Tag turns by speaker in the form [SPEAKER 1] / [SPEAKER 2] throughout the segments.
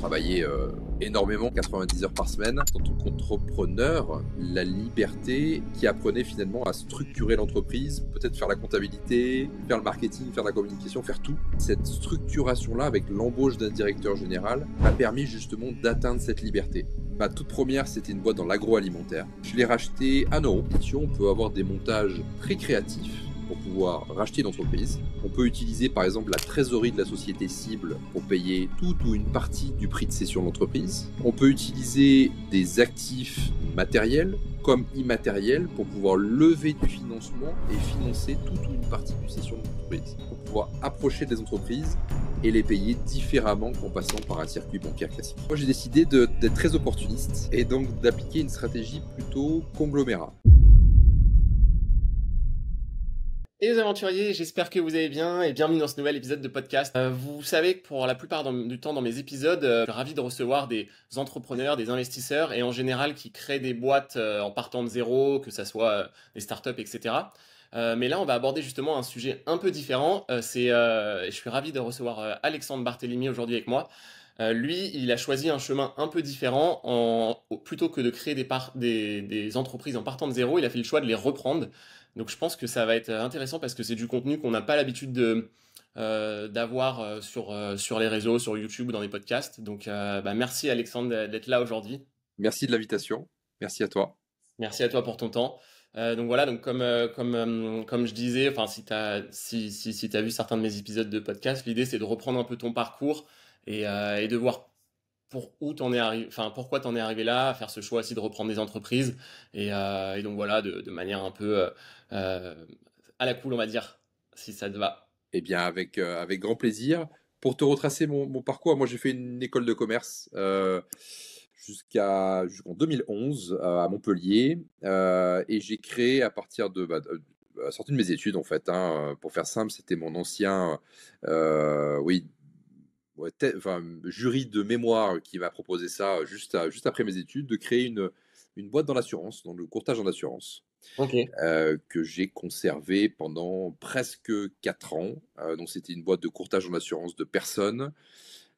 [SPEAKER 1] travailler énormément, 90 heures par semaine. En tant qu'entrepreneur, la liberté qui apprenait finalement à structurer l'entreprise, peut-être faire la comptabilité, faire le marketing, faire la communication, faire tout. Cette structuration-là, avec l'embauche d'un directeur général, m'a permis justement d'atteindre cette liberté. Ma toute première, c'était une boîte dans l'agroalimentaire. Je l'ai rachetée à 1 euro. On peut avoir des montages très créatifs pour pouvoir racheter une entreprise. On peut utiliser par exemple la trésorerie de la société cible pour payer toute ou une partie du prix de cession de l'entreprise. On peut utiliser des actifs matériels comme immatériels pour pouvoir lever du financement et financer toute ou une partie du cession de l'entreprise. Pour pouvoir approcher des entreprises et les payer différemment qu'en passant par un circuit bancaire classique. Moi j'ai décidé d'être très opportuniste et donc d'appliquer une stratégie plutôt conglomérat.
[SPEAKER 2] Et les aventuriers, j'espère que vous allez bien et bienvenue dans ce nouvel épisode de podcast. Vous savez que pour la plupart du temps dans mes épisodes, je suis ravi de recevoir des entrepreneurs, des investisseurs et en général qui créent des boîtes en partant de zéro, que ça soit des startups, etc. Mais là, on va aborder justement un sujet un peu différent. Je suis ravi de recevoir Alexandre Barthélemy aujourd'hui avec moi. Lui, il a choisi un chemin un peu différent. Plutôt que de créer des entreprises en partant de zéro, il a fait le choix de les reprendre. Donc je pense que ça va être intéressant parce que c'est du contenu qu'on n'a pas l'habitude d'avoir sur les réseaux, sur YouTube ou dans les podcasts. Donc merci Alexandre d'être là aujourd'hui.
[SPEAKER 1] Merci de l'invitation. Merci à toi.
[SPEAKER 2] Merci à toi pour ton temps. Donc voilà, donc comme je disais, enfin si t'as vu certains de mes épisodes de podcast, l'idée c'est de reprendre un peu ton parcours et de voir pourquoi t'en es arrivé là, à faire ce choix aussi de reprendre des entreprises et donc voilà de manière un peu à la cool on va dire, si ça te va.
[SPEAKER 1] Eh bien, avec grand plaisir. Pour te retracer mon parcours, moi j'ai fait une école de commerce jusqu'en 2011 à Montpellier et j'ai créé à partir à la sortie de mes études en fait. Pour faire simple, c'était mon ancien oui, jury de mémoire qui m'a proposé ça juste après mes études, de créer une boîte dans l'assurance, dans le courtage en assurance.
[SPEAKER 2] Ok.
[SPEAKER 1] Que j'ai conservé pendant presque 4 ans. Donc c'était une boîte de courtage en assurance de personnes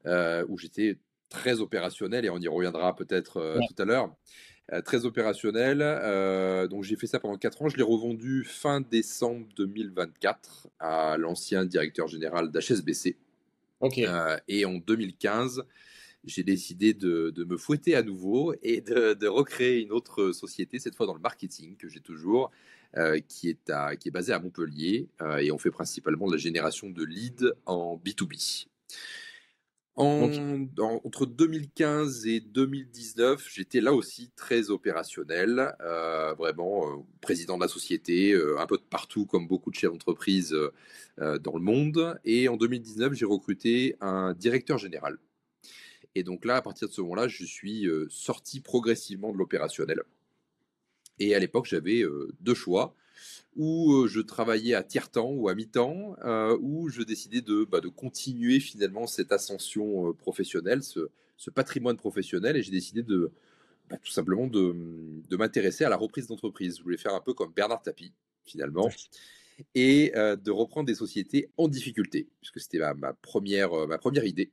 [SPEAKER 1] où j'étais très opérationnel et on y reviendra peut-être
[SPEAKER 2] Ouais.
[SPEAKER 1] tout à l'heure. Très opérationnel. Donc j'ai fait ça pendant 4 ans. Je l'ai revendu fin décembre 2024 à l'ancien directeur général d'HSBC.
[SPEAKER 2] Ok.
[SPEAKER 1] Et en 2015, j'ai décidé de me fouetter à nouveau et de recréer une autre société, cette fois dans le marketing, que j'ai toujours, qui est basée à Montpellier, et on fait principalement de la génération de leads en B2B.
[SPEAKER 2] Ok.
[SPEAKER 1] Entre 2015 et 2019, j'étais là aussi très opérationnel, vraiment président de la société, un peu de partout comme beaucoup de chefs d'entreprise dans le monde. Et en 2019, j'ai recruté un directeur général. Et donc là, à partir de ce moment-là, je suis sorti progressivement de l'opérationnel. Et à l'époque, j'avais 2 choix, où je travaillais à tiers-temps ou à mi-temps, où je décidais de continuer finalement cette ascension professionnelle, ce patrimoine professionnel, et j'ai décidé tout simplement de m'intéresser à la reprise d'entreprise. Je voulais faire un peu comme Bernard Tapie, finalement, et de reprendre des sociétés en difficulté, puisque c'était ma première idée.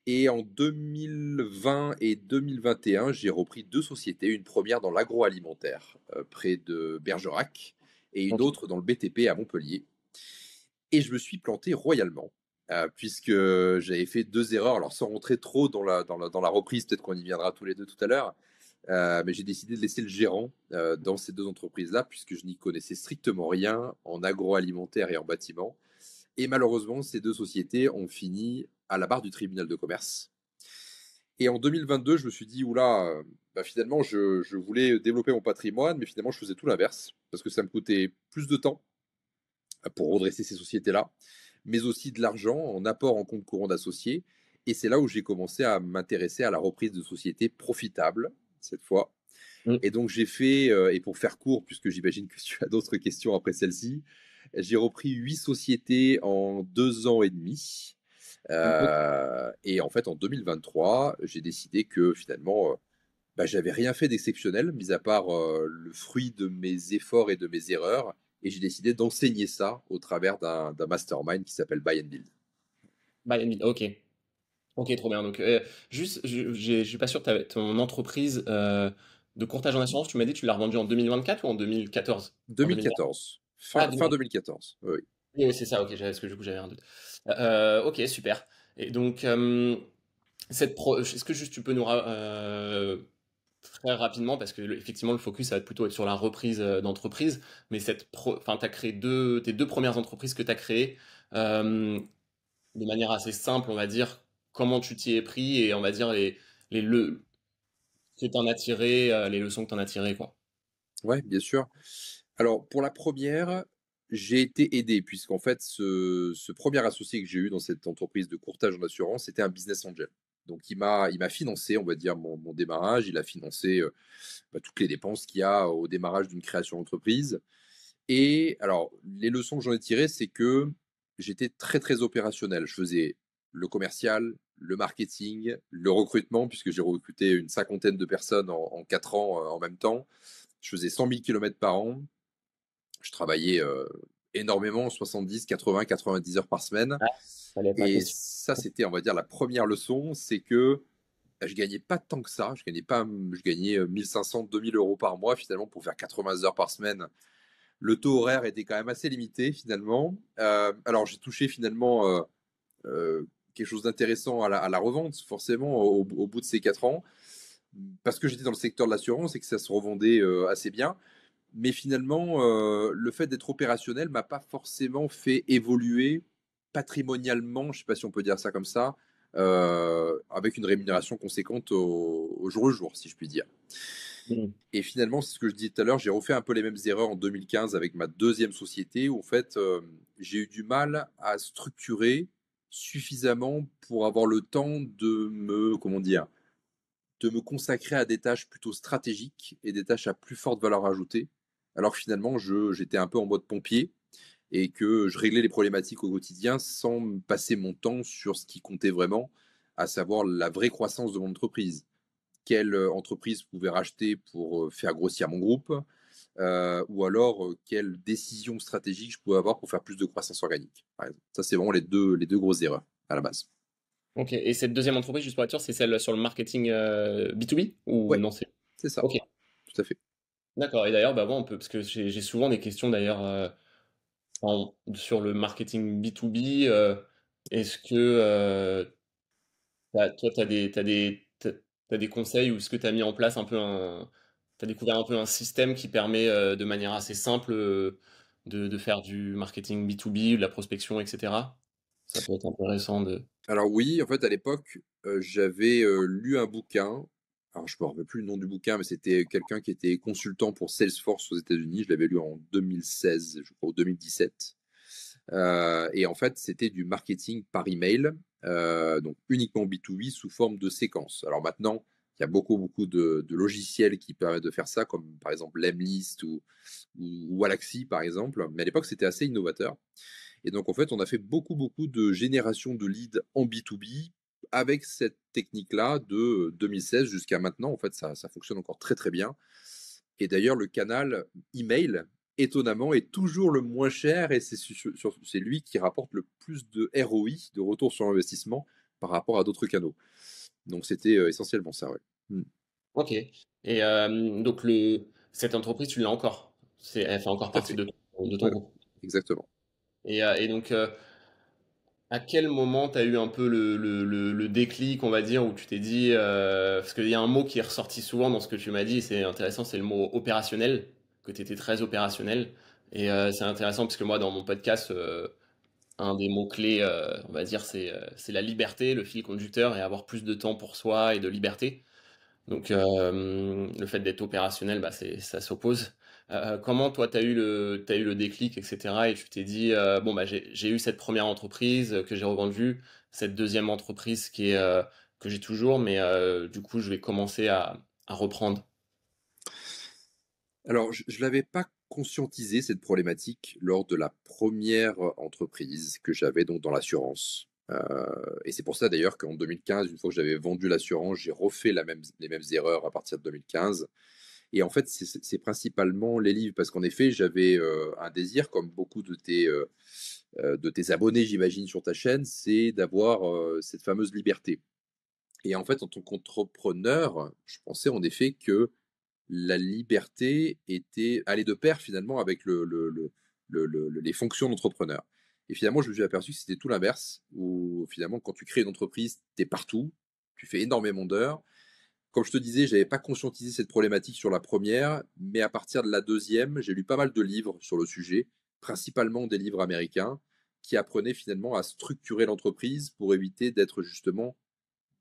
[SPEAKER 1] Et en 2020 et 2021, j'ai repris 2 sociétés, une première dans l'agroalimentaire, près de Bergerac, et une
[SPEAKER 2] Ok.
[SPEAKER 1] autre dans le BTP à Montpellier. Et je me suis planté royalement, puisque j'avais fait 2 erreurs. Alors sans rentrer trop dans la reprise, peut-être qu'on y viendra tous les 2 tout à l'heure, mais j'ai décidé de laisser le gérant dans ces 2 entreprises-là, puisque je n'y connaissais strictement rien en agroalimentaire et en bâtiment. Et malheureusement, ces 2 sociétés ont fini à la barre du tribunal de commerce. Et en 2022, je me suis dit, oula, finalement, je voulais développer mon patrimoine, mais finalement, je faisais tout l'inverse, parce que ça me coûtait plus de temps pour redresser ces sociétés-là, mais aussi de l'argent en apport en compte courant d'associés. Et c'est là où j'ai commencé à m'intéresser à la reprise de sociétés profitables, cette fois.
[SPEAKER 2] Mm.
[SPEAKER 1] Et donc, j'ai fait, et pour faire court, puisque j'imagine que tu as d'autres questions après celle-ci, j'ai repris 8 sociétés en 2 ans et demi.
[SPEAKER 2] Ok.
[SPEAKER 1] Et en fait, en 2023, j'ai décidé que finalement, j'avais rien fait d'exceptionnel, mis à part le fruit de mes efforts et de mes erreurs. Et j'ai décidé d'enseigner ça au travers d'un mastermind qui s'appelle Buy and Build.
[SPEAKER 2] Ok. Ok, trop bien. Donc, juste, je suis pas sûr, ton entreprise de courtage en assurance, tu m'as dit que tu l'as revendue en 2024 ou en 2014? En 2020.
[SPEAKER 1] 2014,
[SPEAKER 2] Ah,
[SPEAKER 1] fin 2014. Oui.
[SPEAKER 2] oui, oui, c'est ça, ok, parce que du coup j'avais un doute. Ok, super. Et donc, est-ce que juste tu peux très rapidement, parce que effectivement le focus ça va plutôt être sur la reprise d'entreprise, mais enfin, tu as créé tes deux premières entreprises que tu as créées euh, de manière assez simple, on va dire, comment tu t'y es pris et on va dire les, le, que t'en as tiré, les leçons que tu en as tirées, quoi.
[SPEAKER 1] Ouais, bien sûr. Alors, pour la première, j'ai été aidé, puisqu'en fait, ce premier associé que j'ai eu dans cette entreprise de courtage en assurance, c'était un business angel. Donc, il m'a financé, on va dire, mon démarrage. Il a financé toutes les dépenses qu'il y a au démarrage d'une création d'entreprise. Et alors, les leçons que j'en ai tirées, c'est que j'étais très, très opérationnel. Je faisais le commercial, le marketing, le recrutement, puisque j'ai recruté une cinquantaine de personnes en 4 ans en même temps. Je faisais 100 000 kilomètres par an. Je travaillais énormément, 70, 80, 90 heures par semaine.
[SPEAKER 2] Ah, fallait pas
[SPEAKER 1] Et
[SPEAKER 2] question.
[SPEAKER 1] ça, c'était, on va dire, la première leçon, c'est que je gagnais pas tant que ça. Je gagnais 1500, 2000 euros par mois finalement pour faire 80 heures par semaine. Le taux horaire était quand même assez limité finalement. Alors j'ai touché finalement quelque chose d'intéressant à la revente, forcément, au bout de ces 4 ans, parce que j'étais dans le secteur de l'assurance et que ça se revendait assez bien. Mais finalement, le fait d'être opérationnel m'a pas forcément fait évoluer patrimonialement, je ne sais pas si on peut dire ça comme ça, avec une rémunération conséquente au jour le jour, si je puis dire.
[SPEAKER 2] Mm.
[SPEAKER 1] Et finalement, c'est ce que je disais tout à l'heure, j'ai refait un peu les mêmes erreurs en 2015 avec ma deuxième société, où en fait, j'ai eu du mal à structurer suffisamment pour avoir le temps comment dire, de me consacrer à des tâches plutôt stratégiques et des tâches à plus forte valeur ajoutée, alors que finalement, j'étais un peu en mode pompier et que je réglais les problématiques au quotidien sans me passer mon temps sur ce qui comptait vraiment, à savoir la vraie croissance de mon entreprise. Quelle entreprise pouvait racheter pour faire grossir mon groupe, ou alors quelle décision stratégique je pouvais avoir pour faire plus de croissance organique, par exemple. Ça, c'est vraiment les deux grosses erreurs à la base.
[SPEAKER 2] Ok, et cette deuxième entreprise, juste pour être sûr, c'est celle sur le marketing B2B ou
[SPEAKER 1] Ouais,
[SPEAKER 2] non, c'est...
[SPEAKER 1] c'est ça,
[SPEAKER 2] Ok,
[SPEAKER 1] tout à fait.
[SPEAKER 2] d'accord. Et d'ailleurs, bah, bon, parce que j'ai souvent des questions d'ailleurs sur le marketing B2B. Est-ce que toi, t'as des conseils ou est-ce que tu as mis en place t'as découvert un peu un système qui permet de manière assez simple de faire du marketing B2B, de la prospection, etc. Ça peut être intéressant de...
[SPEAKER 1] Alors oui, en fait, à l'époque, j'avais lu un bouquin. Alors, je ne me rappelle plus le nom du bouquin, mais c'était quelqu'un qui était consultant pour Salesforce aux États-Unis. Je l'avais lu en 2016, je crois, ou 2017. Et en fait, c'était du marketing par email, donc uniquement B2B sous forme de séquence. Alors maintenant, il y a beaucoup de logiciels qui permettent de faire ça, comme par exemple Lemlist ou Walaxy, par exemple. Mais à l'époque, c'était assez innovateur. Et donc, en fait, on a fait beaucoup de génération de leads en B2B avec cette technique-là de 2016 jusqu'à maintenant. En fait, ça fonctionne encore très, très bien. Et d'ailleurs, le canal email, étonnamment, est toujours le moins cher et c'est lui qui rapporte le plus de ROI, de retour sur investissement, par rapport à d'autres canaux. Donc, c'était essentiellement ça, ouais. Mm.
[SPEAKER 2] Ok. Et donc, cette entreprise, tu l'as encore. Elle fait encore
[SPEAKER 1] Tout à
[SPEAKER 2] partie
[SPEAKER 1] fait.
[SPEAKER 2] de ton
[SPEAKER 1] Ouais,
[SPEAKER 2] groupe.
[SPEAKER 1] exactement.
[SPEAKER 2] Et donc, à quel moment tu as eu un peu le déclic, on va dire, où tu t'es dit, parce qu'il y a un mot qui est ressorti souvent dans ce que tu m'as dit, et c'est intéressant, c'est le mot opérationnel, que tu étais très opérationnel. Et c'est intéressant parce que moi, dans mon podcast, un des mots-clés, on va dire, c'est la liberté, le fil conducteur, et avoir plus de temps pour soi et de liberté. Donc, le fait d'être opérationnel, bah, ça s'oppose. Comment toi, t'as eu le déclic, etc. Et tu t'es dit, bon, bah, j'ai eu cette première entreprise que j'ai revendue, cette deuxième entreprise que j'ai toujours, mais du coup, je vais commencer à reprendre.
[SPEAKER 1] Alors, je ne l'avais pas conscientisé, cette problématique, lors de la première entreprise que j'avais donc dans l'assurance. Et c'est pour ça d'ailleurs qu'en 2015, une fois que j'avais vendu l'assurance, j'ai refait les mêmes erreurs à partir de 2015. Et en fait, c'est principalement les livres, parce qu'en effet, j'avais un désir, comme beaucoup de tes abonnés, j'imagine, sur ta chaîne, c'est d'avoir cette fameuse liberté. Et en fait, en tant qu'entrepreneur, je pensais en effet que la liberté allait de pair finalement avec les fonctions d'entrepreneur. Et finalement, je me suis aperçu que c'était tout l'inverse, où finalement, quand tu crées une entreprise, tu es partout, tu fais énormément d'heures. Comme je te disais, je n'avais pas conscientisé cette problématique sur la première, mais à partir de la deuxième, j'ai lu pas mal de livres sur le sujet, principalement des livres américains, qui apprenaient finalement à structurer l'entreprise pour éviter d'être justement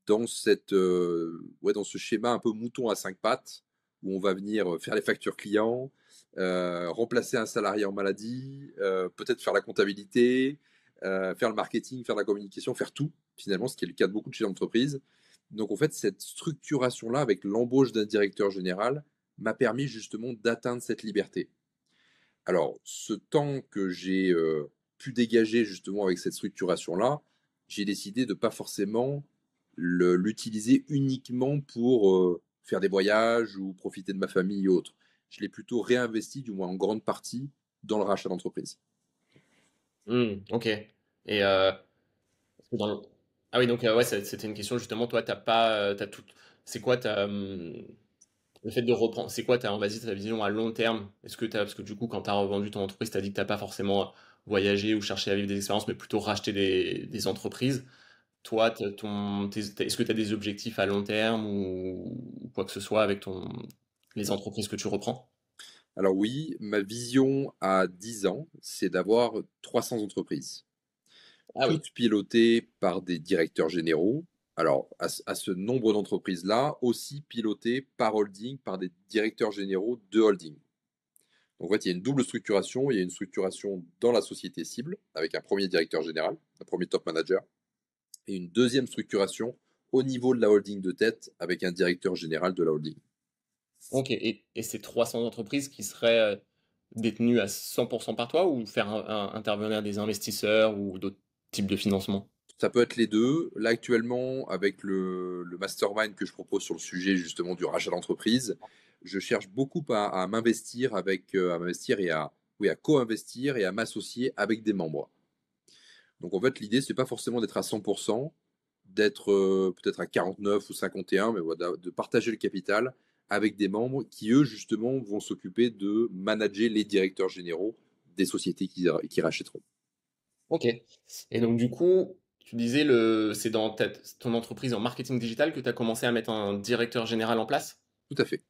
[SPEAKER 1] dans ce schéma un peu mouton à cinq pattes, où on va venir faire les factures clients, remplacer un salarié en maladie, peut-être faire la comptabilité, faire le marketing, faire la communication, faire tout, finalement, ce qui est le cas de beaucoup de chefs d'entreprise. Donc en fait, cette structuration-là, avec l'embauche d'un directeur général, m'a permis justement d'atteindre cette liberté. Alors, ce temps que j'ai pu dégager justement avec cette structuration-là, j'ai décidé de pas forcément l'utiliser uniquement pour faire des voyages ou profiter de ma famille et autres. Je l'ai plutôt réinvesti, du moins en grande partie, dans le rachat d'entreprise.
[SPEAKER 2] Ok. Et parce que ah oui, donc ouais, c'était une question justement. Toi, t'as pas, t'as tout. C'est quoi le fait de reprendre? C'est quoi vas-y, ta vision à long terme? Parce que du coup, quand t'as revendu ton entreprise, t'as dit que t'as pas forcément voyagé ou cherché à vivre des expériences, mais plutôt racheter des entreprises. Toi, est-ce que tu as des objectifs à long terme ou quoi que ce soit avec les entreprises que tu reprends?
[SPEAKER 1] Alors oui, ma vision à 10 ans, c'est d'avoir 300 entreprises,
[SPEAKER 2] Ah oui.
[SPEAKER 1] toutes pilotées par des directeurs généraux. Alors, à ce nombre d'entreprises-là, aussi pilotées par holding, par des directeurs généraux de holding. Donc, en fait, il y a une double structuration. Il y a une structuration dans la société cible, avec un premier directeur général, un premier top manager, et une deuxième structuration au niveau de la holding de tête, avec un directeur général de la holding.
[SPEAKER 2] Ok. Et ces 300 entreprises qui seraient détenues à 100% par toi ou faire intervenir des investisseurs ou d'autres types de financement?
[SPEAKER 1] Ça peut être les deux. Là, actuellement, avec le mastermind que je propose sur le sujet justement du rachat d'entreprise, je cherche beaucoup à m'investir à m'investir et oui, à co-investir et à m'associer avec des membres. Donc en fait, l'idée, c'est pas forcément d'être à 100%, d'être peut-être à 49 ou 51, mais voilà, de partager le capital avec des membres qui, eux, justement, vont s'occuper de manager les directeurs généraux des sociétés qui rachèteront.
[SPEAKER 2] Ok. Et donc du coup, tu disais c'est dans ton entreprise en marketing digital que tu as commencé à mettre un directeur général en place?
[SPEAKER 1] Tout à fait.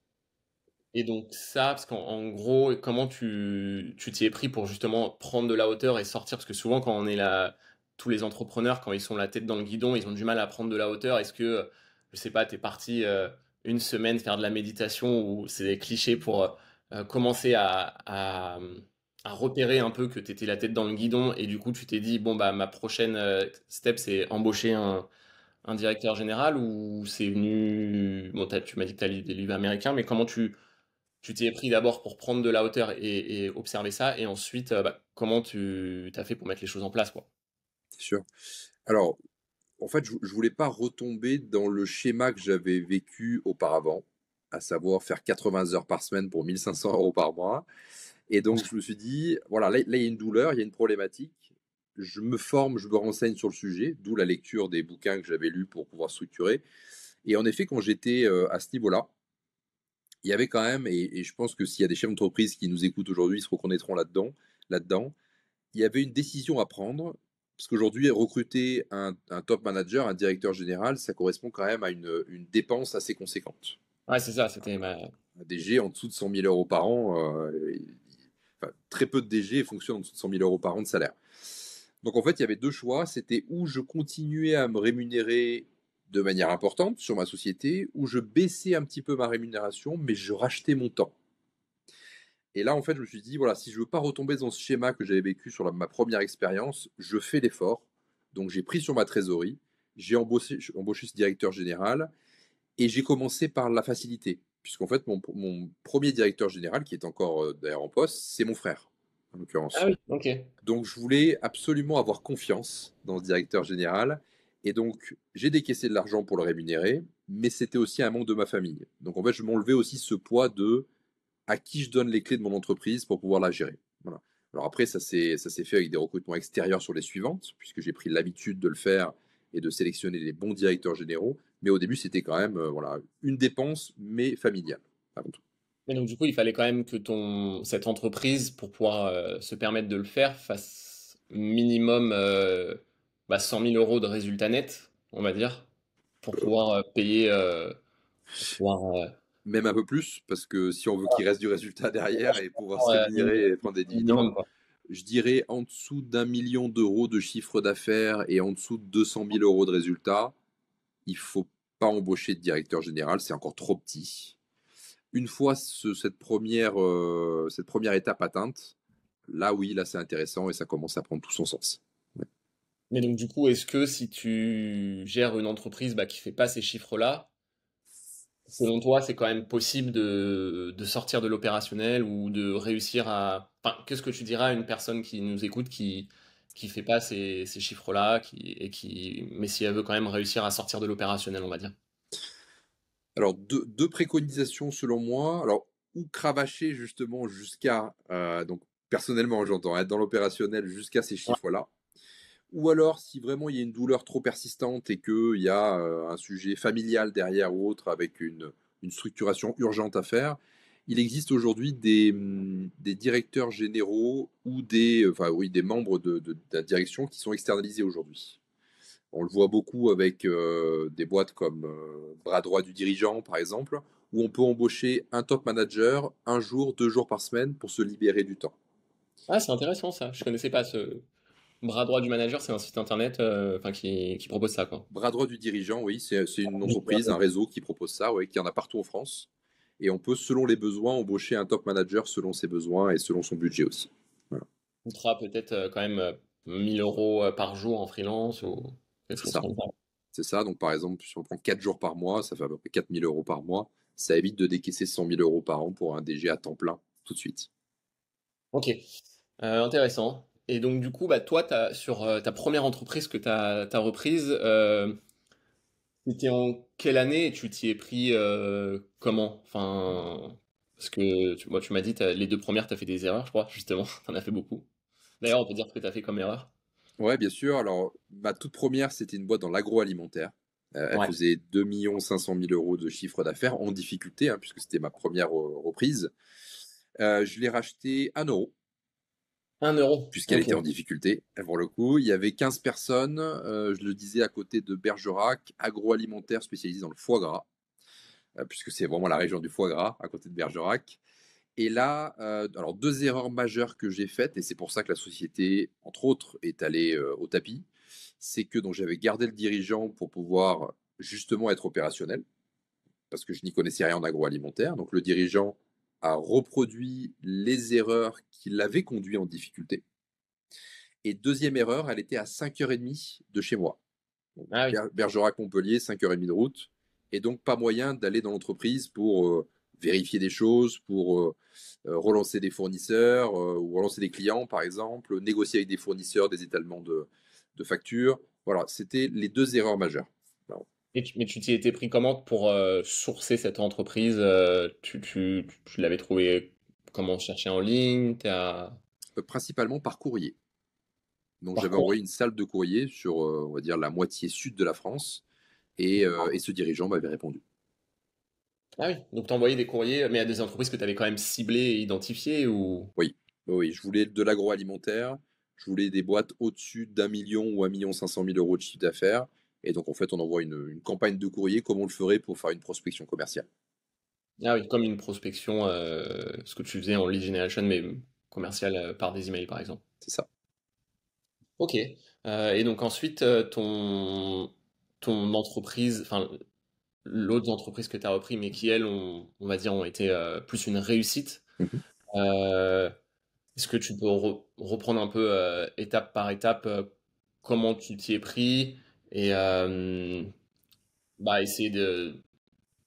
[SPEAKER 2] Et donc ça, parce qu'en gros, comment tu t'y es pris pour justement prendre de la hauteur et sortir? Parce que souvent, quand on est là, tous les entrepreneurs, quand ils sont la tête dans le guidon, ils ont du mal à prendre de la hauteur. Est-ce que, je sais pas, t'es parti une semaine faire de la méditation ou c'est des clichés pour commencer à repérer un peu que tu étais la tête dans le guidon et du coup, tu t'es dit, bon, bah, ma prochaine step, c'est embaucher un directeur général ou c'est venu... Bon, tu m'as dit que tu as lu des livres américains, mais comment tu t'y es pris d'abord pour prendre de la hauteur et observer ça, et ensuite, bah, comment tu t'as fait pour mettre les choses en place, quoi?
[SPEAKER 1] C'est sûr. Alors, en fait, je voulais pas retomber dans le schéma que j'avais vécu auparavant, à savoir faire 80 heures par semaine pour 1 500 € par mois. Et donc, je me suis dit, voilà, là, il y a une douleur, il y a une problématique. Je me forme, je me renseigne sur le sujet, d'où la lecture des bouquins que j'avais lus pour pouvoir structurer. Et en effet, quand j'étais à ce niveau-là, il y avait quand même, et je pense que s'il y a des chefs d'entreprise qui nous écoutent aujourd'hui, ils se reconnaîtront là-dedans, il y avait une décision à prendre, parce qu'aujourd'hui, recruter un top manager, un directeur général, ça correspond quand même à une dépense assez conséquente.
[SPEAKER 2] Ouais, c'est ça, c'était ma
[SPEAKER 1] Un DG en dessous de 100 000 € par an, enfin, très peu de DG fonctionnent en dessous de 100 000 € par an de salaire. Donc en fait, il y avait deux choix. C'était où je continuais à me rémunérer de manière importante sur ma société, ou je baissais un petit peu ma rémunération, mais je rachetais mon temps. Et là, en fait, je me suis dit, voilà, si je veux pas retomber dans ce schéma que j'avais vécu sur ma première expérience, je fais l'effort. Donc j'ai pris sur ma trésorerie, j'ai embauché ce directeur général, et j'ai commencé par la facilité. Puisqu'en fait, mon premier directeur général, qui est encore d'ailleurs en poste, c'est mon frère, en
[SPEAKER 2] ah
[SPEAKER 1] l'occurrence.
[SPEAKER 2] oui, OK.
[SPEAKER 1] Donc je voulais absolument avoir confiance dans ce directeur général. Et donc, j'ai décaissé de l'argent pour le rémunérer, mais c'était aussi un manque de ma famille. Donc, en fait, je m'enlevais aussi ce poids de à qui je donne les clés de mon entreprise pour pouvoir la gérer. Voilà. Alors après, ça s'est fait avec des recrutements extérieurs sur les suivantes, puisque j'ai pris l'habitude de le faire et de sélectionner les bons directeurs généraux. Mais au début, c'était quand même voilà, une dépense, mais familiale, avant tout.
[SPEAKER 2] Mais donc, du coup, il fallait quand même que cette entreprise, pour pouvoir se permettre de le faire, fasse minimum 100 000 euros de résultats nets, on va dire, pour pouvoir payer, pour pouvoir,
[SPEAKER 1] Même un peu plus, parce que si on veut qu'il reste du résultat derrière et pouvoir se
[SPEAKER 2] minimum,
[SPEAKER 1] rémunérer et prendre des dividendes,
[SPEAKER 2] minimum, quoi.
[SPEAKER 1] je dirais en dessous d'1 million d'euros de chiffre d'affaires et en dessous de 200 000 euros de résultats, il faut pas embaucher de directeur général, c'est encore trop petit. Une fois cette première étape atteinte, là oui, là c'est intéressant et ça commence à prendre tout son sens. Ouais.
[SPEAKER 2] Mais donc, du coup, est-ce que si tu gères une entreprise qui fait pas ces chiffres-là, selon toi, c'est quand même possible de sortir de l'opérationnel ou de réussir à... Enfin, qu'est-ce que tu diras à une personne qui nous écoute qui fait pas ces chiffres-là mais si elle veut quand même réussir à sortir de l'opérationnel, on va dire.
[SPEAKER 1] Alors deux préconisations selon moi. Alors ou cravacher justement jusqu'à donc personnellement j'entends être dans l'opérationnel jusqu'à ces
[SPEAKER 2] Ouais.
[SPEAKER 1] chiffres-là. Ou alors, si vraiment il y a une douleur trop persistante et qu'il y a un sujet familial derrière ou autre avec une structuration urgente à faire, il existe aujourd'hui des directeurs généraux ou enfin, oui, des membres de la direction qui sont externalisés aujourd'hui. On le voit beaucoup avec des boîtes comme Bras droit du dirigeant, par exemple, où on peut embaucher un top manager un jour, 2 jours par semaine pour se libérer du temps.
[SPEAKER 2] Ah, c'est intéressant ça. Je connaissais pas ce bras droit du manager, c'est un site internet qui propose ça, quoi.
[SPEAKER 1] Bras droit du dirigeant, oui, c'est une entreprise, un réseau qui propose ça, ouais, qui en a partout en France. Et on peut, selon les besoins, embaucher un top manager selon ses besoins et selon son budget aussi. Voilà.
[SPEAKER 2] Coûtera peut-être quand même 1000 euros par jour en freelance ou quelque
[SPEAKER 1] C'est
[SPEAKER 2] chose
[SPEAKER 1] ça.
[SPEAKER 2] comme ça.
[SPEAKER 1] C'est ça. Donc, par exemple, si on prend 4 jours par mois, ça fait à peu près 4 000 euros par mois. Ça évite de décaisser 100 000 euros par an pour un DG à temps plein tout de suite.
[SPEAKER 2] Ok. Intéressant. Et donc, du coup, toi, sur ta première entreprise que tu as reprise, c'était en quelle année et tu t'y es pris comment? Enfin, parce que moi, tu m'as dit, les deux premières, tu as fait des erreurs, je crois, justement. Tu en as fait beaucoup. D'ailleurs, on peut dire ce que tu as fait comme erreur.
[SPEAKER 1] Ouais, bien sûr. Alors, ma toute première, c'était une boîte dans l'agroalimentaire. Elle
[SPEAKER 2] Ouais.
[SPEAKER 1] faisait 2 500 000 euros de chiffre d'affaires en difficulté, hein, puisque c'était ma première reprise. Je l'ai racheté 1 euro,
[SPEAKER 2] 1 euro.
[SPEAKER 1] puisqu'elle
[SPEAKER 2] Ok.
[SPEAKER 1] était en difficulté, pour le coup. Il y avait 15 personnes, je le disais, à côté de Bergerac, agroalimentaire spécialisé dans le foie gras, puisque c'est vraiment la région du foie gras, à côté de Bergerac. Et là, alors deux erreurs majeures que j'ai faites, et c'est pour ça que la société, entre autres, est allée au tapis, c'est que donc j'avais gardé le dirigeant pour pouvoir justement être opérationnel, parce que je n'y connaissais rien en agroalimentaire. Donc le dirigeant a reproduit les erreurs qui l'avaient conduit en difficulté. Et deuxième erreur, elle était à 5h30 de chez moi. Donc,
[SPEAKER 2] Ah oui.
[SPEAKER 1] Bergerac-Montpellier, 5h30 de route. Et donc, pas moyen d'aller dans l'entreprise pour vérifier des choses, pour relancer des fournisseurs ou relancer des clients, par exemple, négocier avec des fournisseurs des étalements de factures. Voilà, c'était les deux erreurs majeures. Alors,
[SPEAKER 2] Mais tu t'y étais pris comment pour sourcer cette entreprise? Tu l'avais trouvé comment chercher en ligne?
[SPEAKER 1] principalement par courrier. Donc,
[SPEAKER 2] Par
[SPEAKER 1] j'avais
[SPEAKER 2] contre.
[SPEAKER 1] envoyé une salle de courrier sur, on va dire, la moitié sud de la France. Et ce dirigeant m'avait répondu.
[SPEAKER 2] Ah oui, donc t'envoyais des courriers, mais à des entreprises que tu avais quand même ciblées et identifiées ou...
[SPEAKER 1] Oui, oui, je voulais de l'agroalimentaire, je voulais des boîtes au-dessus d'1 million ou 1 500 000 euros de chiffre d'affaires. Et donc, en fait, on envoie une campagne de courrier comme on le ferait pour faire une prospection commerciale.
[SPEAKER 2] Ah oui, comme une prospection, ce que tu faisais en lead generation, mais commercial par des emails par exemple.
[SPEAKER 1] C'est ça.
[SPEAKER 2] Ok. Et donc ensuite, ton entreprise, enfin l'autre entreprise que tu as repris, mais qui elles, on va dire, ont été plus une réussite.
[SPEAKER 1] Mhm.
[SPEAKER 2] euh, Est-ce que tu peux reprendre un peu étape par étape comment tu t'y es pris et essayer de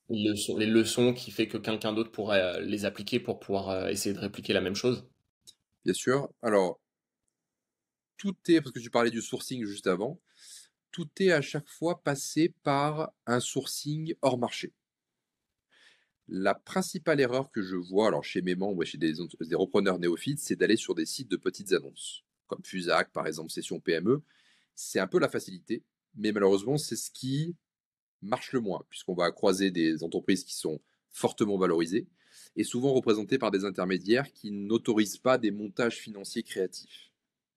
[SPEAKER 2] les leçons qui fait que quelqu'un d'autre pourrait les appliquer pour pouvoir essayer de répliquer la même chose?
[SPEAKER 1] Bien sûr. Alors, tout est, parce que tu parlais du sourcing juste avant, tout est à chaque fois passé par un sourcing hors marché. La principale erreur que je vois, alors chez mes membres et chez des repreneurs néophytes, c'est d'aller sur des sites de petites annonces, comme Fusac, par exemple, Session PME. C'est un peu la facilité, mais malheureusement, c'est ce qui marche le moins, puisqu'on va croiser des entreprises qui sont fortement valorisées et souvent représentées par des intermédiaires qui n'autorisent pas des montages financiers créatifs.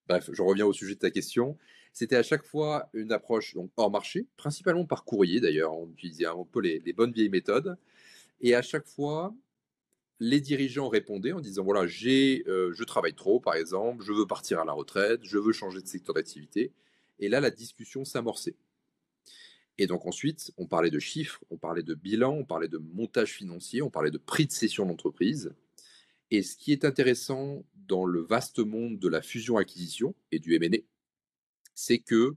[SPEAKER 1] Bref, je reviens au sujet de ta question. C'était à chaque fois une approche donc, hors marché, principalement par courrier d'ailleurs. On utilisait un peu les bonnes vieilles méthodes. Et à chaque fois, les dirigeants répondaient en disant voilà, je travaille trop, par exemple, je veux partir à la retraite, je veux changer de secteur d'activité. Et là, la discussion s'amorçait. Et donc ensuite, on parlait de chiffres, on parlait de bilan, on parlait de montage financier, on parlait de prix de cession d'entreprise. Et ce qui est intéressant dans le vaste monde de la fusion-acquisition et du M&A, c'est que,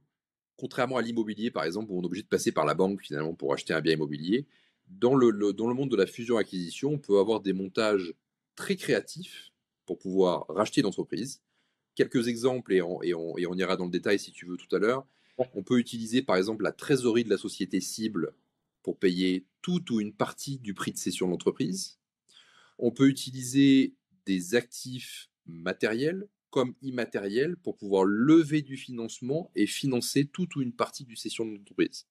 [SPEAKER 1] contrairement à l'immobilier, par exemple, où on est obligé de passer par la banque finalement pour acheter un bien immobilier, dans le monde de la fusion-acquisition, on peut avoir des montages très créatifs pour pouvoir racheter l'entreprise. Quelques exemples, et on ira dans le détail si tu veux tout à l'heure. On peut utiliser par exemple la trésorerie de la société cible pour payer toute ou une partie du prix de cession de l'entreprise. On peut utiliser des actifs matériels comme immatériels pour pouvoir lever du financement et financer toute ou une partie du cession de l'entreprise.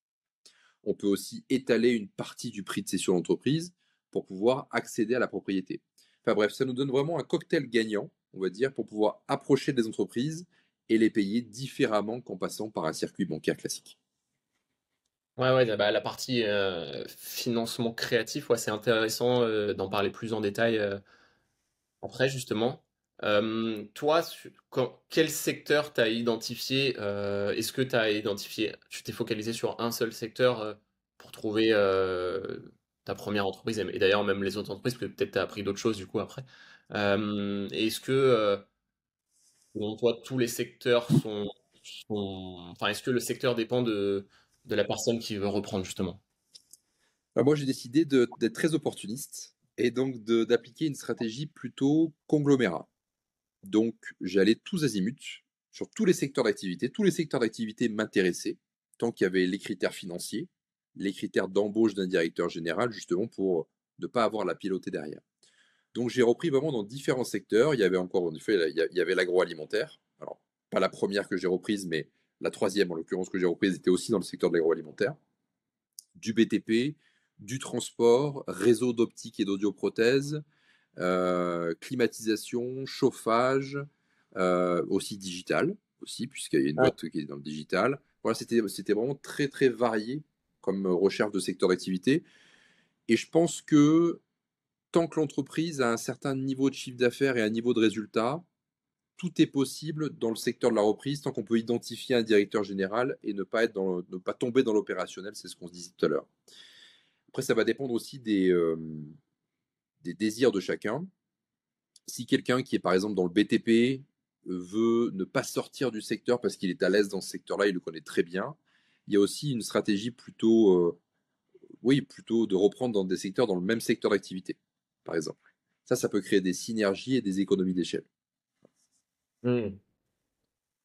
[SPEAKER 1] On peut aussi étaler une partie du prix de cession de l'entreprise pour pouvoir accéder à la propriété. Enfin bref, ça nous donne vraiment un cocktail gagnant, on va dire, pour pouvoir approcher des entreprises et les payer différemment qu'en passant par un circuit bancaire classique.
[SPEAKER 2] Ouais, ouais, bah, la partie financement créatif, ouais, c'est intéressant d'en parler plus en détail après, justement. Toi, quel secteur t'as identifié est-ce que t'as identifié, tu t'es focalisé sur un seul secteur pour trouver ta première entreprise et d'ailleurs même les autres entreprises, parce que peut-être t'as appris d'autres choses du coup après. Est-ce que, selon toi, tous les secteurs enfin, est-ce que le secteur dépend de la personne qui veut reprendre justement?
[SPEAKER 1] Moi, j'ai décidé d'être très opportuniste et donc d'appliquer une stratégie plutôt conglomérat. Donc, j'allais tous azimuts sur tous les secteurs d'activité. Tous les secteurs d'activité m'intéressaient, tant qu'il y avait les critères financiers, les critères d'embauche d'un directeur général, justement pour ne pas avoir la pilotée derrière. Donc, j'ai repris vraiment dans différents secteurs. Il y avait encore, en effet, il y avait l'agroalimentaire. Alors, pas la première que j'ai reprise, mais la troisième, en l'occurrence, que j'ai reprise, était aussi dans le secteur de l'agroalimentaire. Du BTP, du transport, réseau d'optique et d'audioprothèse, climatisation, chauffage, aussi digital, aussi, puisqu'il y a une
[SPEAKER 2] Ouais.
[SPEAKER 1] boîte qui est dans le digital. Voilà, c'était vraiment très, très varié comme recherche de secteur d'activité. Et je pense que tant que l'entreprise a un certain niveau de chiffre d'affaires et un niveau de résultat, tout est possible dans le secteur de la reprise tant qu'on peut identifier un directeur général et ne pas tomber dans l'opérationnel, c'est ce qu'on se disait tout à l'heure. Après, ça va dépendre aussi des désirs de chacun. Si quelqu'un qui est par exemple dans le BTP veut ne pas sortir du secteur parce qu'il est à l'aise dans ce secteur-là, il le connaît très bien, il y a aussi une stratégie plutôt de reprendre dans des secteurs dans le même secteur d'activité, par exemple. Ça peut créer des synergies et des économies d'échelle.
[SPEAKER 2] Hmm.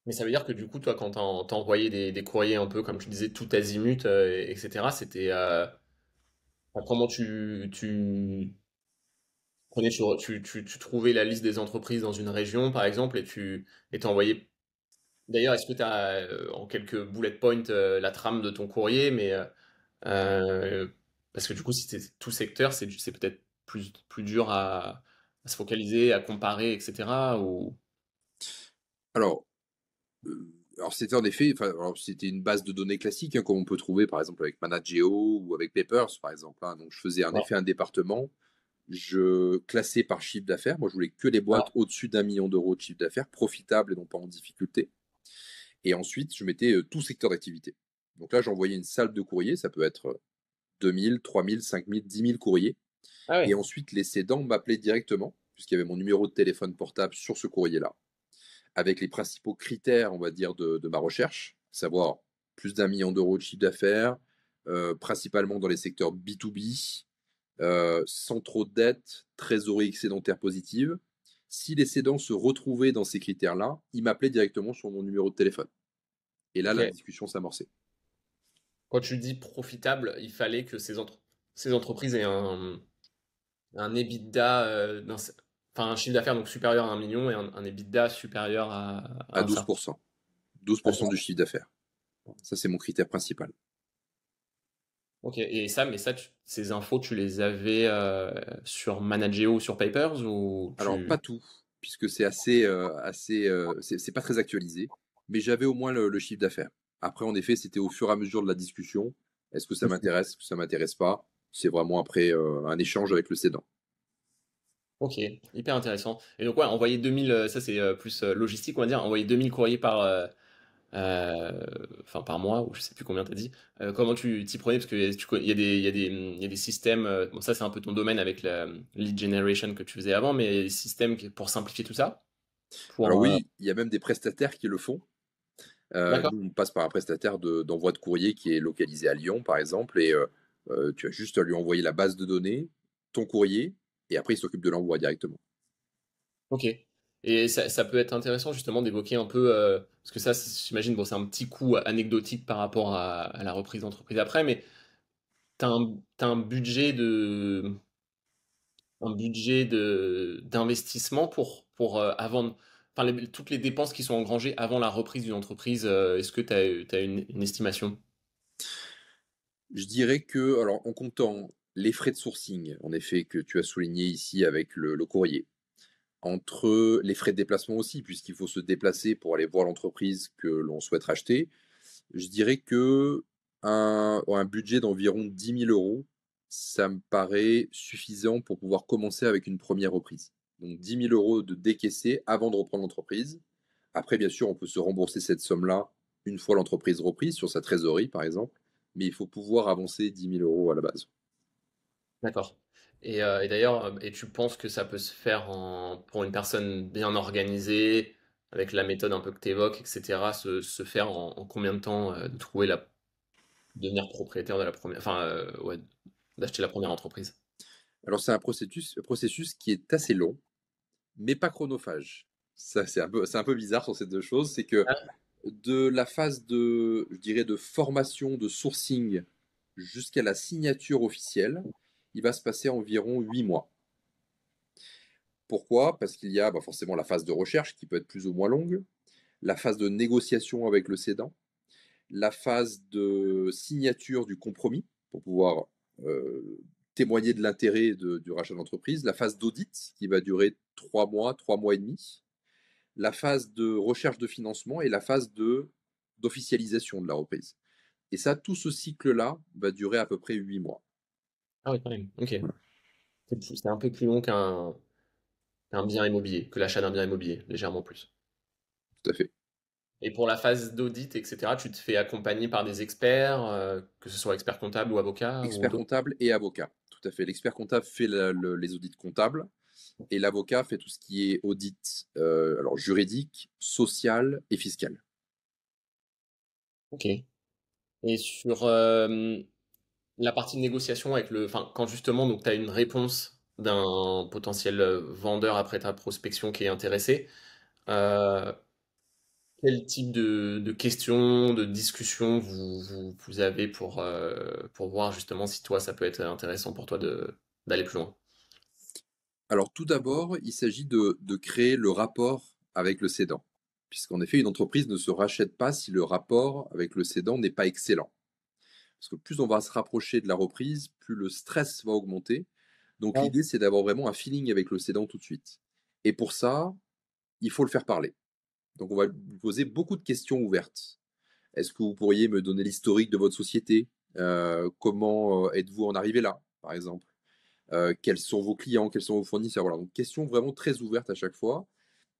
[SPEAKER 2] Mais ça veut dire que du coup, toi, quand t'as envoyé des courriers un peu, comme tu disais, tout azimut, etc., c'était... enfin, comment tu prenais, tu trouvais la liste des entreprises dans une région, par exemple, et t'envoyais... D'ailleurs, est-ce que tu as, en quelques bullet points, la trame de ton courrier, mais... euh, parce que du coup, si c'est tout secteur, c'est peut-être plus dur à se focaliser, à comparer, etc., ou...
[SPEAKER 1] Alors, alors c'était en effet, enfin, alors, c'était une base de données classique, hein, comme on peut trouver par exemple avec Manageo ou avec Papers, par exemple, hein. Donc je faisais en
[SPEAKER 2] Ouais.
[SPEAKER 1] effet un département, je classais par chiffre d'affaires. Moi, je voulais que les
[SPEAKER 2] Ouais.
[SPEAKER 1] boîtes au-dessus d'1 million d'euros de chiffre d'affaires, profitables et non pas en difficulté. Et ensuite, je mettais tout secteur d'activité. Donc là, j'envoyais une salle de courrier, ça peut être 2000, 3000, 5000, 10 000 courriers.
[SPEAKER 2] Ah
[SPEAKER 1] Et
[SPEAKER 2] ouais.
[SPEAKER 1] ensuite, les cédants m'appelaient directement, puisqu'il y avait mon numéro de téléphone portable sur ce courrier-là, avec les principaux critères, on va dire, de ma recherche, à savoir plus d'1 million d'euros de chiffre d'affaires, principalement dans les secteurs B2B, sans trop de dettes, trésorerie excédentaire positive. Si les cédants se retrouvaient dans ces critères-là, ils m'appelaient directement sur mon numéro de téléphone. Et là,
[SPEAKER 2] Ok.
[SPEAKER 1] la discussion s'amorçait.
[SPEAKER 2] Quand tu dis profitable, il fallait que ces entreprises aient un EBITDA, enfin un chiffre d'affaires donc supérieur à 1 million et un EBITDA supérieur à
[SPEAKER 1] À
[SPEAKER 2] un certain.
[SPEAKER 1] 12%. 12% du chiffre d'affaires. Ça, c'est mon critère principal.
[SPEAKER 2] Ok, et ces infos, tu les avais sur Manageo ou sur Papers ou
[SPEAKER 1] Alors,
[SPEAKER 2] tu...
[SPEAKER 1] pas tout, puisque c'est c'est pas très actualisé, mais j'avais au moins le chiffre d'affaires. Après, en effet, c'était au fur et à mesure de la discussion. Est-ce que ça m'intéresse, est-ce que ça m'intéresse pas? C'est vraiment après un échange avec le cédant.
[SPEAKER 2] Ok, hyper intéressant. Et donc ouais, envoyer 2000, ça c'est plus logistique, on va dire, envoyer 2000 courriers euh, enfin par mois, ou je sais plus combien t'as dit. Comment tu t'y prenais? Parce il y a des systèmes, bon ça c'est un peu ton domaine avec la lead generation que tu faisais avant, mais il y a des systèmes pour simplifier tout ça.
[SPEAKER 1] Alors
[SPEAKER 2] Pour,
[SPEAKER 1] oui, il y a même des prestataires qui le font.
[SPEAKER 2] d'accord.
[SPEAKER 1] Nous, on passe par un prestataire d'envoi de courrier qui est localisé à Lyon, par exemple, et tu as juste à lui envoyer la base de données, ton courrier, et après, il s'occupe de l'envoi directement.
[SPEAKER 2] Ok. Et ça peut être intéressant justement d'évoquer un peu, parce que ça, j'imagine, bon, c'est un petit coup anecdotique par rapport à la reprise d'entreprise après, mais t'as un budget d'investissement pour avant, enfin, toutes les dépenses qui sont engrangées avant la reprise d'une entreprise, est-ce que t'as une estimation?
[SPEAKER 1] Je dirais que, alors, en comptant les frais de sourcing, en effet, que tu as souligné ici avec le courrier, entre les frais de déplacement aussi, puisqu'il faut se déplacer pour aller voir l'entreprise que l'on souhaite racheter, je dirais que un budget d'environ 10 000 euros, ça me paraît suffisant pour pouvoir commencer avec une première reprise. Donc 10 000 euros de décaisser avant de reprendre l'entreprise. Après, bien sûr, on peut se rembourser cette somme-là une fois l'entreprise reprise, sur sa trésorerie par exemple, mais il faut pouvoir avancer 10 000 euros à la base.
[SPEAKER 2] D'accord. Et d'ailleurs, et tu penses que ça peut se faire pour une personne bien organisée, avec la méthode un peu que tu évoques, etc., se faire en combien de temps de trouver devenir propriétaire de la première, enfin, ouais, d'acheter la première entreprise?
[SPEAKER 1] Alors c'est un processus qui est assez long, mais pas chronophage. Ça, c'est un peu bizarre sur ces deux choses, c'est que
[SPEAKER 2] Ah,
[SPEAKER 1] de la phase de, je dirais, de formation, de sourcing jusqu'à la signature officielle, il va se passer environ 8 mois. Pourquoi? Parce qu'il y a forcément la phase de recherche qui peut être plus ou moins longue, la phase de négociation avec le cédant, la phase de signature du compromis pour pouvoir euh, témoigner de l'intérêt du rachat d'entreprise, la phase d'audit qui va durer 3 mois et demi, la phase de recherche de financement et la phase d'officialisation de la reprise. Et ça, tout ce cycle-là va durer à peu près 8 mois.
[SPEAKER 2] ah oui, quand même. Ok. C'est un peu plus long qu'un bien immobilier, que l'achat d'un bien immobilier, légèrement plus.
[SPEAKER 1] Tout à fait.
[SPEAKER 2] Et pour la phase d'audit, etc., tu te fais accompagner par des experts, que ce soit expert comptable ou avocat ou
[SPEAKER 1] Expert
[SPEAKER 2] d'autres.
[SPEAKER 1] comptable et avocat. Tout à fait. L'expert comptable fait les audits comptables et l'avocat fait tout ce qui est audit alors juridique, social et fiscal.
[SPEAKER 2] Ok. Et sur la partie de négociation avec enfin, quand justement, donc, tu as une réponse d'un potentiel vendeur après ta prospection qui est intéressé, euh, quel type de questions, de discussions vous avez pour voir justement si toi, ça peut être intéressant pour toi d'aller plus loin?
[SPEAKER 1] Alors tout d'abord, il s'agit de créer le rapport avec le cédant. Puisqu'en effet, une entreprise ne se rachète pas si le rapport avec le cédant n'est pas excellent. Parce que plus on va se rapprocher de la reprise, plus le stress va augmenter. Donc
[SPEAKER 2] Ouais.
[SPEAKER 1] l'idée, c'est d'avoir vraiment un feeling avec le cédant tout de suite. Et pour ça, il faut le faire parler. Donc on va lui poser beaucoup de questions ouvertes. Est-ce que vous pourriez me donner l'historique de votre société? Comment êtes-vous en arrivé là, par exemple? Quels sont vos clients? Quels sont vos fournisseurs? Voilà, donc questions vraiment très ouvertes à chaque fois.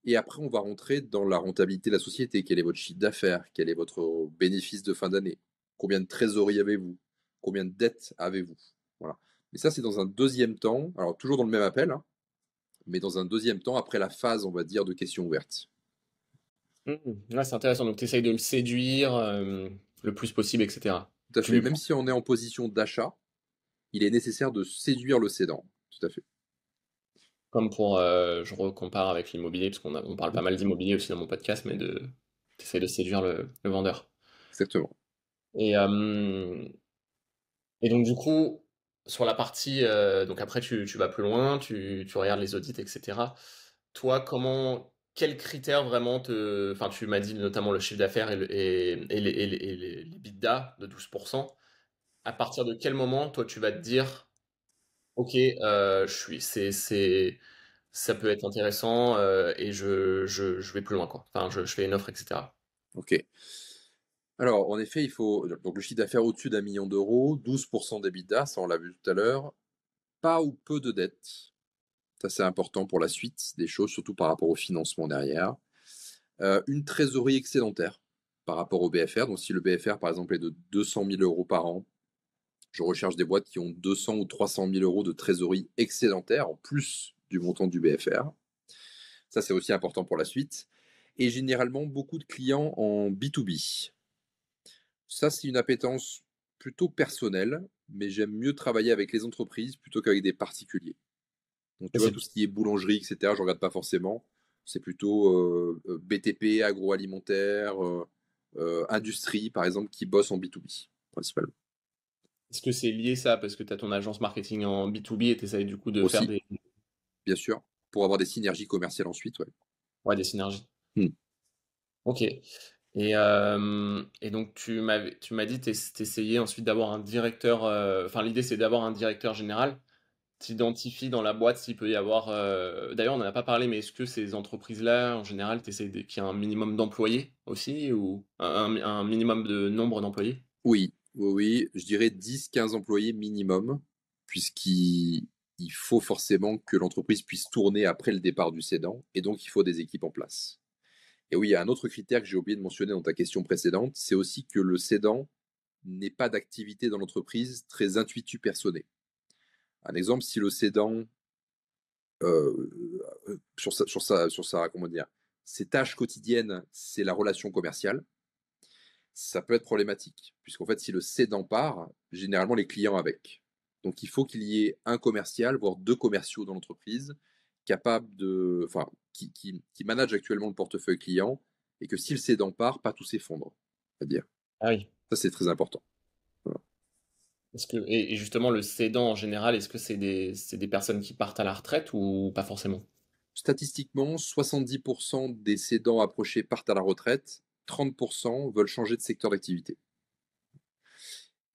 [SPEAKER 1] Et après, on va rentrer dans la rentabilité de la société. Quel est votre chiffre d'affaires? Quel est votre bénéfice de fin d'année? Combien de trésorerie avez-vous? Combien de dettes avez-vous? Voilà. Mais ça, c'est dans un deuxième temps, alors toujours dans le même appel, hein, mais dans un deuxième temps, après la phase, on va dire, de questions ouvertes.
[SPEAKER 2] Ouais, c'est intéressant. Donc, tu essayes de le séduire le plus possible, etc.
[SPEAKER 1] Tout à
[SPEAKER 2] Tu
[SPEAKER 1] fait.
[SPEAKER 2] lui
[SPEAKER 1] Même
[SPEAKER 2] prends,
[SPEAKER 1] si on est en position d'achat, il est nécessaire de séduire le cédant. Tout à fait.
[SPEAKER 2] comme pour, je recompare avec l'immobilier, parce on parle pas mal d'immobilier aussi dans mon podcast, mais tu essayes de séduire le vendeur.
[SPEAKER 1] Exactement.
[SPEAKER 2] Et, et donc, du coup, sur la partie, donc après, tu vas plus loin, tu regardes les audits, etc. Toi, quels critères vraiment enfin, tu m'as dit notamment le chiffre d'affaires et les l'EBITDA de 12%. À partir de quel moment, toi, tu vas te dire, ok, ça peut être intéressant et je vais plus loin, quoi. Enfin, je fais une offre, etc.
[SPEAKER 1] Ok. Alors, en effet, il faut donc le chiffre d'affaires au-dessus d'1 million d'euros, 12% d'EBITDA, ça on l'a vu tout à l'heure, pas ou peu de dettes. Ça, c'est important pour la suite des choses, surtout par rapport au financement derrière. Une trésorerie excédentaire par rapport au BFR. Donc, si le BFR, par exemple, est de 200 000 euros par an, je recherche des boîtes qui ont 200 ou 300 000 euros de trésorerie excédentaire en plus du montant du BFR. Ça, c'est aussi important pour la suite. Et généralement, beaucoup de clients en B2B. Ça, c'est une appétence plutôt personnelle, mais j'aime mieux travailler avec les entreprises plutôt qu'avec des particuliers. Donc,
[SPEAKER 2] Et
[SPEAKER 1] tu vois,
[SPEAKER 2] c'est
[SPEAKER 1] tout ce qui est boulangerie, etc., je regarde pas forcément. C'est plutôt BTP, agroalimentaire, industrie, par exemple, qui bossent en B2B, principalement.
[SPEAKER 2] Est-ce que c'est lié ça parce que tu as ton agence marketing en B2B et tu essayes du coup de faire
[SPEAKER 1] Aussi, bien sûr, pour avoir des synergies commerciales ensuite, ouais.
[SPEAKER 2] ouais, des synergies?
[SPEAKER 1] Hmm.
[SPEAKER 2] Ok. Et donc tu m'as dit t'essayais ensuite d'avoir un directeur. Enfin, l'idée c'est d'avoir un directeur général. T'identifies dans la boîte s'il peut y avoir. D'ailleurs, on n'en a pas parlé, mais est-ce que ces entreprises-là, en général, t'essayes qu'il y ait un minimum d'employés aussi ou un minimum de nombre d'employés?
[SPEAKER 1] Oui, oui, oui, je dirais 10-15 employés minimum, puisqu'il faut forcément que l'entreprise puisse tourner après le départ du cédant, et donc il faut des équipes en place. Et oui, il y a un autre critère que j'ai oublié de mentionner dans ta question précédente, c'est aussi que le cédant n'ait pas d'activité dans l'entreprise très intuitu personné. Un exemple, si le cédant, sur sa, comment dire, ses tâches quotidiennes, c'est la relation commerciale, ça peut être problématique, puisqu'en fait, si le cédant part, généralement les clients avec. Donc il faut qu'il y ait un commercial, voire deux commerciaux dans l'entreprise, capable de, enfin, qui manage actuellement le portefeuille client, et que si le cédant part, pas tout s'effondre. C'est-à-dire,
[SPEAKER 2] Ah oui.
[SPEAKER 1] ça c'est très important. Voilà.
[SPEAKER 2] Et justement, le cédant en général, est-ce que c'est des personnes qui partent à la retraite ou pas forcément?
[SPEAKER 1] Statistiquement, 70% des cédants approchés partent à la retraite, 30% veulent changer de secteur d'activité.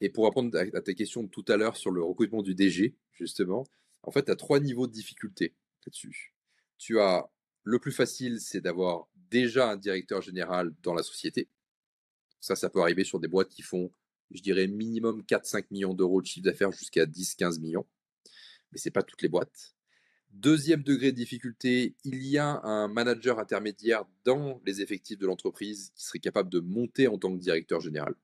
[SPEAKER 1] Et pour répondre à ta question de tout à l'heure sur le recrutement du DG, justement, en fait, tu as trois niveaux de difficulté là-dessus. Tu as le plus facile, c'est d'avoir déjà un directeur général dans la société. Ça peut arriver sur des boîtes qui font, je dirais, minimum 4-5 millions d'euros de chiffre d'affaires jusqu'à 10-15 millions. Mais ce n'est pas toutes les boîtes. Deuxième degré de difficulté, il y a un manager intermédiaire dans les effectifs de l'entreprise qui serait capable de monter en tant que directeur général.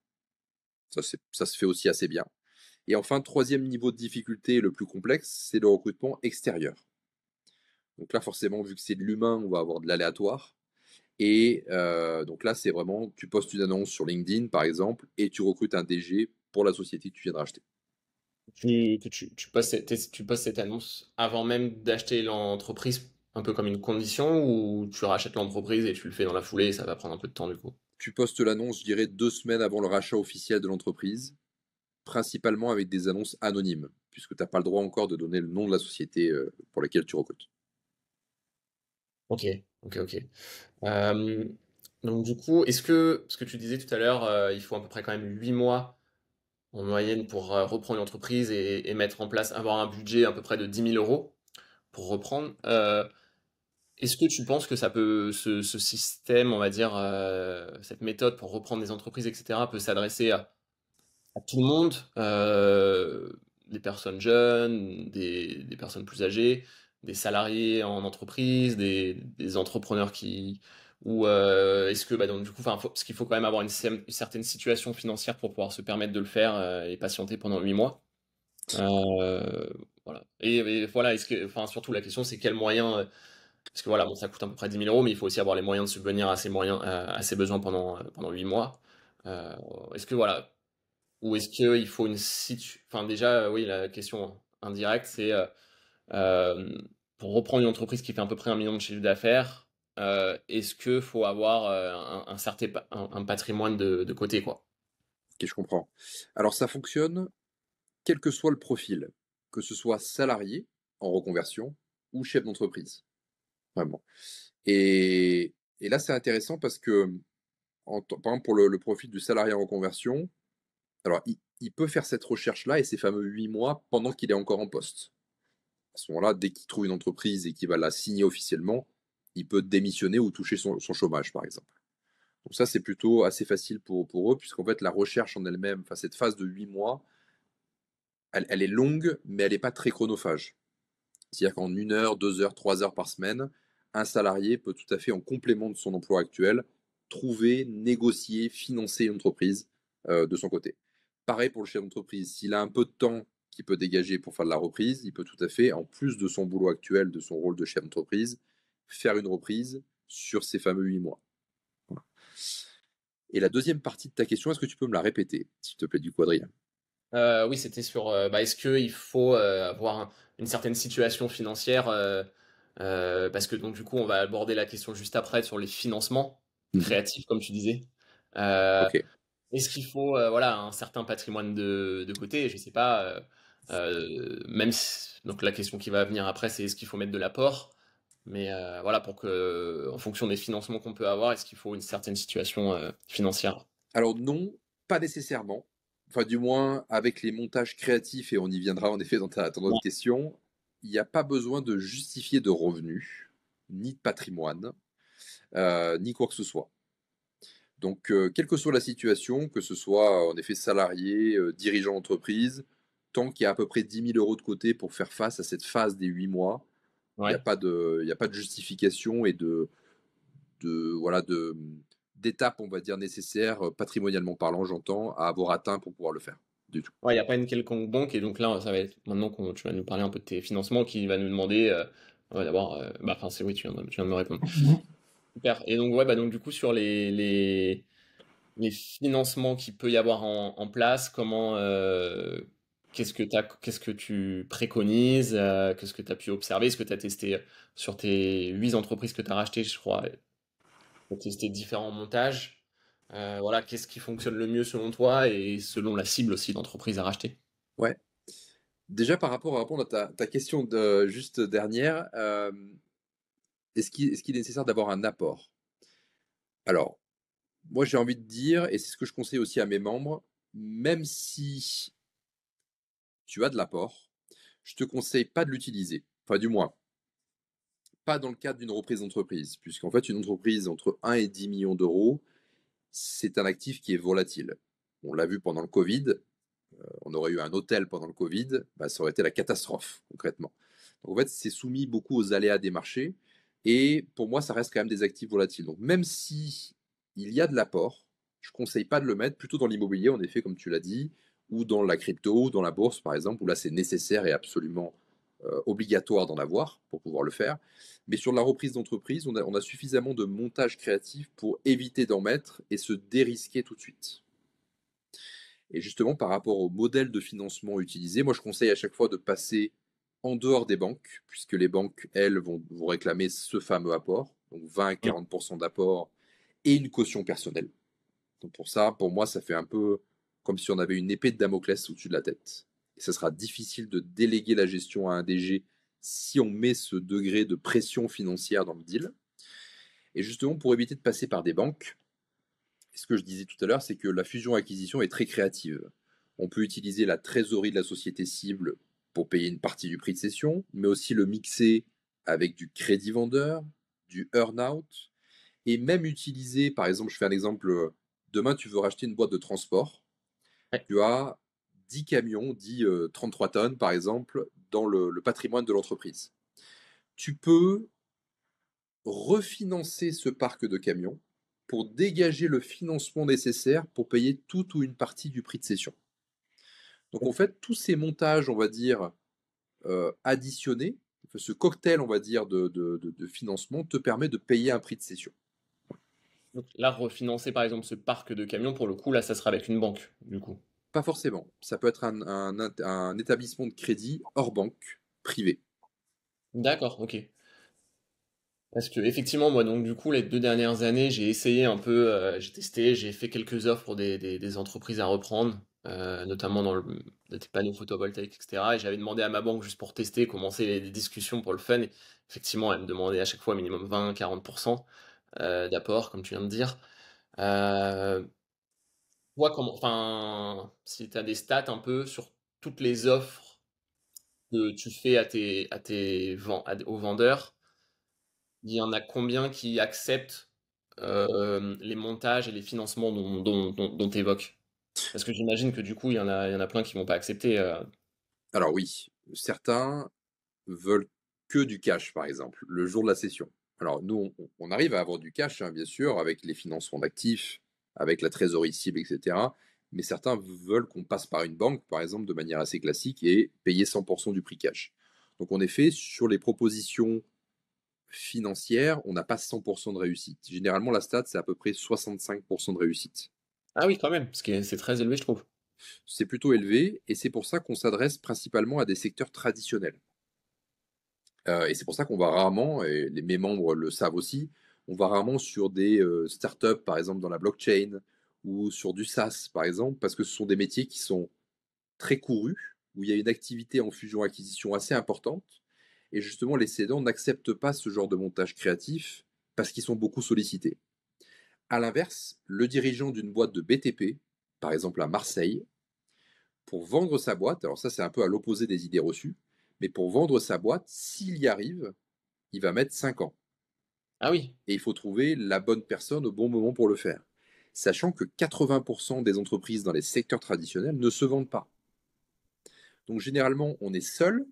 [SPEAKER 1] Ça se fait aussi assez bien. Et enfin, troisième niveau de difficulté, le plus complexe, c'est le recrutement extérieur. Donc là, forcément, vu que c'est de l'humain, on va avoir de l'aléatoire. Et donc là, c'est vraiment, tu postes une annonce sur LinkedIn, par exemple, et tu recrutes un DG pour la société que tu viens de racheter.
[SPEAKER 2] Tu postes cette annonce avant même d'acheter l'entreprise, un peu comme une condition, ou tu rachètes l'entreprise et tu le fais dans la foulée et ça va prendre un peu de temps du coup?
[SPEAKER 1] Tu postes l'annonce, je dirais, 2 semaines avant le rachat officiel de l'entreprise, principalement avec des annonces anonymes, puisque tu n'as pas le droit encore de donner le nom de la société pour laquelle tu recrutes.
[SPEAKER 2] Ok, ok, ok. Euh, donc du coup, parce que tu disais tout à l'heure, il faut à peu près quand même 8 mois en moyenne pour reprendre l'entreprise et mettre en place, avoir un budget à peu près de 10 000 € pour reprendre. Est-ce que tu penses que ce système, on va dire, cette méthode pour reprendre des entreprises, etc., peut s'adresser à tout le monde, des personnes jeunes, des personnes plus âgées, des salariés en entreprise, des entrepreneurs ou est-ce que, bah, donc, du coup, enfin, parce qu'il faut quand même avoir une certaine situation financière pour pouvoir se permettre de le faire et patienter pendant 8 mois. Euh, voilà. Et voilà, enfin, surtout la question, c'est quels moyens, parce que voilà, bon, ça coûte à peu près 10 000 €, mais il faut aussi avoir les moyens de subvenir à ses besoins pendant 8 mois. Euh, est-ce que voilà, ou est-ce qu'il faut Enfin, déjà, oui, la question indirecte, c'est euh, pour reprendre une entreprise qui fait à peu près 1 million de chiffre d'affaires, est-ce qu'il faut avoir un certain un patrimoine de côté, quoi?
[SPEAKER 1] Ok, je comprends. Alors ça fonctionne quel que soit le profil, que ce soit salarié en reconversion ou chef d'entreprise, vraiment. Et là, c'est intéressant parce que, par exemple, pour le profil du salarié en reconversion, alors il peut faire cette recherche-là et ces fameux 8 mois pendant qu'il est encore en poste. À ce moment-là, dès qu'il trouve une entreprise et qu'il va la signer officiellement, il peut démissionner ou toucher son chômage, par exemple. Donc ça, c'est plutôt assez facile pour eux, puisqu'en fait, la recherche en elle-même, enfin, cette phase de 8 mois, elle est longue, mais elle n'est pas très chronophage. C'est-à-dire qu'en 1 heure, 2 heures, 3 heures par semaine, un salarié peut tout à fait, en complément de son emploi actuel, trouver, négocier, financer une entreprise de son côté. Pareil pour le chef d'entreprise. S'il a un peu de temps qu'il peut dégager pour faire de la reprise, il peut tout à fait, en plus de son boulot actuel, de son rôle de chef d'entreprise, faire une reprise sur ces fameux 8 mois. Voilà. Et la deuxième partie de ta question, est-ce que tu peux me la répéter, s'il te plaît, du quadrille?
[SPEAKER 2] Oui, c'était sur est-ce qu'il faut avoir une certaine situation financière parce que donc du coup on va aborder la question juste après sur les financements
[SPEAKER 1] Mhm.
[SPEAKER 2] créatifs comme tu disais. Euh,
[SPEAKER 1] Ok.
[SPEAKER 2] Est-ce qu'il faut voilà un certain patrimoine de côté? Je sais pas. Donc la question qui va venir après c'est est-ce qu'il faut mettre de l'apport? Mais voilà pour que en fonction des financements qu'on peut avoir, est-ce qu'il faut une certaine situation financière?
[SPEAKER 1] Alors non, pas nécessairement. Enfin, du moins, avec les montages créatifs, et on y viendra en effet dans notre question, il n'y a pas besoin de justifier de revenus, ni de patrimoine, ni quoi que ce soit. Donc, quelle que soit la situation, que ce soit en effet salarié, dirigeant d'entreprise, tant qu'il y a à peu près 10 000 € de côté pour faire face à cette phase des 8 mois,
[SPEAKER 2] Ouais.
[SPEAKER 1] il y a pas de justification et voilà, d'étapes, on va dire, nécessaires, patrimonialement parlant, j'entends, à avoir atteint pour pouvoir le faire, du tout.
[SPEAKER 2] Ouais, il n'y a pas une quelconque banque, et donc là, ça va être maintenant que tu vas nous parler un peu de tes financements, qui va nous demander ouais, d'abord, enfin, c'est oui, tu viens de me répondre. Super. Et donc, ouais, bah, donc, du coup, sur les financements qu'il peut y avoir en place, qu'est-ce que tu préconises, qu'est-ce que tu as pu observer, est-ce que tu as testé sur tes 8 entreprises que tu as rachetées, je crois, tu as testé différents montages. Voilà, qu'est-ce qui fonctionne le mieux selon toi et selon la cible aussi d'entreprise à racheter?
[SPEAKER 1] Ouais. Déjà, par rapport à répondre à ta question juste dernière, est-ce qu'il est nécessaire d'avoir un apport? Alors, moi, j'ai envie de dire, et c'est ce que je conseille aussi à mes membres, même si tu as de l'apport, je te conseille pas de l'utiliser. Enfin, du moins, pas dans le cadre d'une reprise d'entreprise, puisqu'en fait, une entreprise entre 1 et 10 millions d'euros, c'est un actif qui est volatile. On l'a vu pendant le Covid, on aurait eu un hôtel pendant le Covid, bah, ça aurait été la catastrophe, concrètement. Donc en fait, c'est soumis beaucoup aux aléas des marchés. Et pour moi, ça reste quand même des actifs volatiles. Donc même si il y a de l'apport, je ne conseille pas de le mettre plutôt dans l'immobilier, en effet, comme tu l'as dit, ou dans la crypto, ou dans la bourse, par exemple, où là, c'est nécessaire et absolument obligatoire d'en avoir pour pouvoir le faire. Mais sur la reprise d'entreprise, on a suffisamment de montage créatif pour éviter d'en mettre et se dérisquer tout de suite. Et justement, par rapport au modèle de financement utilisé, moi je conseille à chaque fois de passer en dehors des banques, puisque les banques, elles, vont réclamer ce fameux apport, donc 20 à 40% d'apport et une caution personnelle. Donc pour ça, pour moi, ça fait un peu comme si on avait une épée de Damoclès au-dessus de la tête. Et ça sera difficile de déléguer la gestion à un DG si on met ce degré de pression financière dans le deal. Et justement, pour éviter de passer par des banques, ce que je disais tout à l'heure, c'est que la fusion-acquisition est très créative. On peut utiliser la trésorerie de la société cible pour payer une partie du prix de cession, mais aussi le mixer avec du crédit vendeur, du earn-out, et même utiliser, par exemple, je fais un exemple, demain tu veux racheter une boîte de transport,
[SPEAKER 2] Ouais.
[SPEAKER 1] tu as 10 camions, 10 33 tonnes par exemple, dans le patrimoine de l'entreprise. Tu peux refinancer ce parc de camions pour dégager le financement nécessaire pour payer toute ou une partie du prix de cession. Donc en fait, tous ces montages, on va dire, additionnés, ce cocktail, on va dire, de financement te permet de payer un prix de cession.
[SPEAKER 2] Donc là, refinancer par exemple ce parc de camions, pour le coup, là, ça sera avec une banque, du coup.
[SPEAKER 1] Pas forcément. Ça peut être un établissement de crédit hors banque, privé.
[SPEAKER 2] D'accord, ok. Parce que effectivement, moi, donc du coup, les 2 dernières années, j'ai essayé un peu, j'ai testé, j'ai fait quelques offres pour des entreprises à reprendre, notamment dans des panneaux photovoltaïques, etc. Et j'avais demandé à ma banque juste pour tester, commencer les discussions pour le fun. Et effectivement, elle me demandait à chaque fois minimum 20-40% d'apport, comme tu viens de dire. Euh, Toi, enfin, si tu as des stats un peu sur toutes les offres que tu fais aux vendeurs, il y en a combien qui acceptent les montages et les financements dont tu évoques? Parce que j'imagine que du coup, il y en a plein qui vont pas accepter.
[SPEAKER 1] Alors oui, certains veulent que du cash, par exemple, le jour de la session. Alors nous, on arrive à avoir du cash, hein, bien sûr, avec les financements d'actifs, avec la trésorerie cible, etc. Mais certains veulent qu'on passe par une banque, par exemple, de manière assez classique et payer 100% du prix cash. Donc en effet, sur les propositions financières, on n'a pas 100% de réussite. Généralement, la stat, c'est à peu près 65% de réussite.
[SPEAKER 2] Ah oui, quand même, c'est très élevé, je trouve.
[SPEAKER 1] C'est plutôt élevé et c'est pour ça qu'on s'adresse principalement à des secteurs traditionnels. Et c'est pour ça qu'on va rarement, et mes membres le savent aussi, on va rarement sur des startups, par exemple dans la blockchain, ou sur du SaaS, par exemple, parce que ce sont des métiers qui sont très courus, où il y a une activité en fusion-acquisition assez importante. Et justement, les cédants n'acceptent pas ce genre de montage créatif parce qu'ils sont beaucoup sollicités. À l'inverse, le dirigeant d'une boîte de BTP, par exemple à Marseille, pour vendre sa boîte, alors ça c'est un peu à l'opposé des idées reçues, mais pour vendre sa boîte, s'il y arrive, il va mettre 5 ans.
[SPEAKER 2] Ah oui.
[SPEAKER 1] Et il faut trouver la bonne personne au bon moment pour le faire. Sachant que 80% des entreprises dans les secteurs traditionnels ne se vendent pas. Donc généralement, on est seul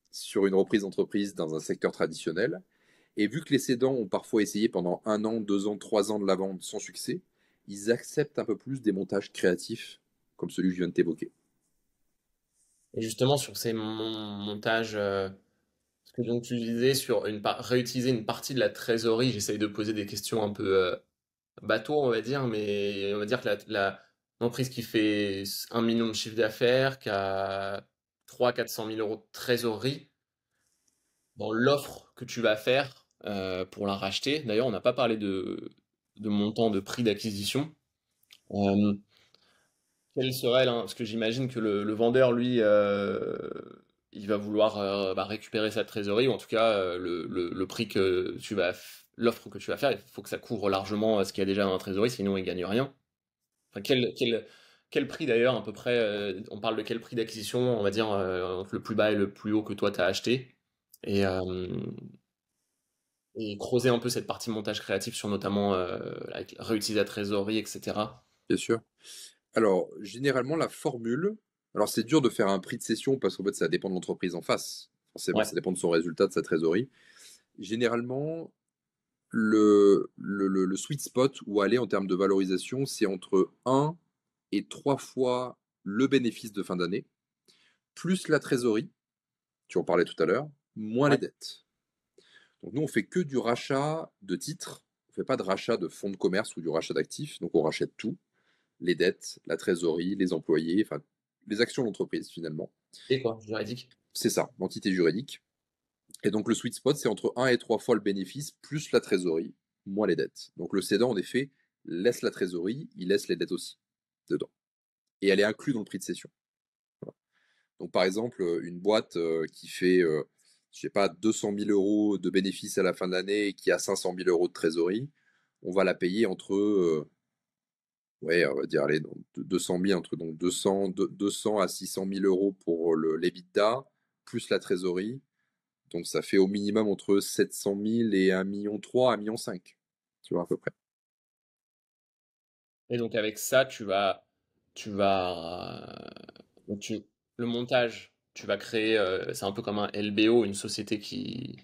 [SPEAKER 1] sur une reprise d'entreprise dans un secteur traditionnel. Et vu que les cédants ont parfois essayé pendant 1 an, 2 ans, 3 ans de la vente sans succès, ils acceptent un peu plus des montages créatifs comme celui que je viens de t'évoquer.
[SPEAKER 2] Et justement, sur ces montages, ce que donc tu disais sur réutiliser une partie de la trésorerie, j'essaye de poser des questions un peu bateau, on va dire, mais on va dire que l'entreprise qui fait 1 million de chiffre d'affaires, qui a 300 000 à 400 000 euros de trésorerie, dans l'offre que tu vas faire pour la racheter, d'ailleurs, on n'a pas parlé de montant de prix d'acquisition. Euh, Quel serait là, parce que j'imagine que le vendeur, lui, il va vouloir récupérer sa trésorerie, ou en tout cas, le prix l'offre que tu vas faire, il faut que ça couvre largement ce qu'il y a déjà dans la trésorerie, sinon il gagne rien. Enfin, quel prix d'ailleurs, à peu près, on parle de quel prix d'acquisition, on va dire, entre le plus bas et le plus haut que toi t'as acheté, et, euh, et creuser un peu cette partie montage créatif sur notamment réutiliser la trésorerie, etc.
[SPEAKER 1] Bien sûr. Alors, généralement, la formule, alors c'est dur de faire un prix de cession parce qu'en fait, ça dépend de l'entreprise en face. Forcément,
[SPEAKER 2] Ouais.
[SPEAKER 1] ça dépend de son résultat, de sa trésorerie. Généralement, le sweet spot où aller en termes de valorisation, c'est entre 1 et 3 fois le bénéfice de fin d'année, plus la trésorerie, tu en parlais tout à l'heure, moins les
[SPEAKER 2] Ouais.
[SPEAKER 1] dettes. Donc nous, on fait que du rachat de titres, on ne fait pas de rachat de fonds de commerce ou du rachat d'actifs, donc on rachète tout, les dettes, la trésorerie, les employés, enfin les actions de l'entreprise finalement.
[SPEAKER 2] Et quoi, juridique?
[SPEAKER 1] C'est ça, l'entité juridique. Et donc le sweet spot, c'est entre 1 et 3 fois le bénéfice, plus la trésorerie, moins les dettes. Donc le cédant, en effet, laisse la trésorerie, il laisse les dettes aussi dedans. Et elle est inclue dans le prix de cession. Voilà. Donc par exemple, une boîte qui fait, je sais pas, 200 000 euros de bénéfices à la fin de l'année et qui a 500 000 euros de trésorerie, on va la payer entre, ouais, on va dire, allez, donc 200 000, entre donc 200 à 600 000 euros pour l'EBITDA, plus la trésorerie. Donc ça fait au minimum entre 700 000 et 1,3 million, 1,5 million, tu vois, à peu près.
[SPEAKER 2] Et donc avec ça, donc le montage, tu vas créer, c'est un peu comme un LBO, une société qui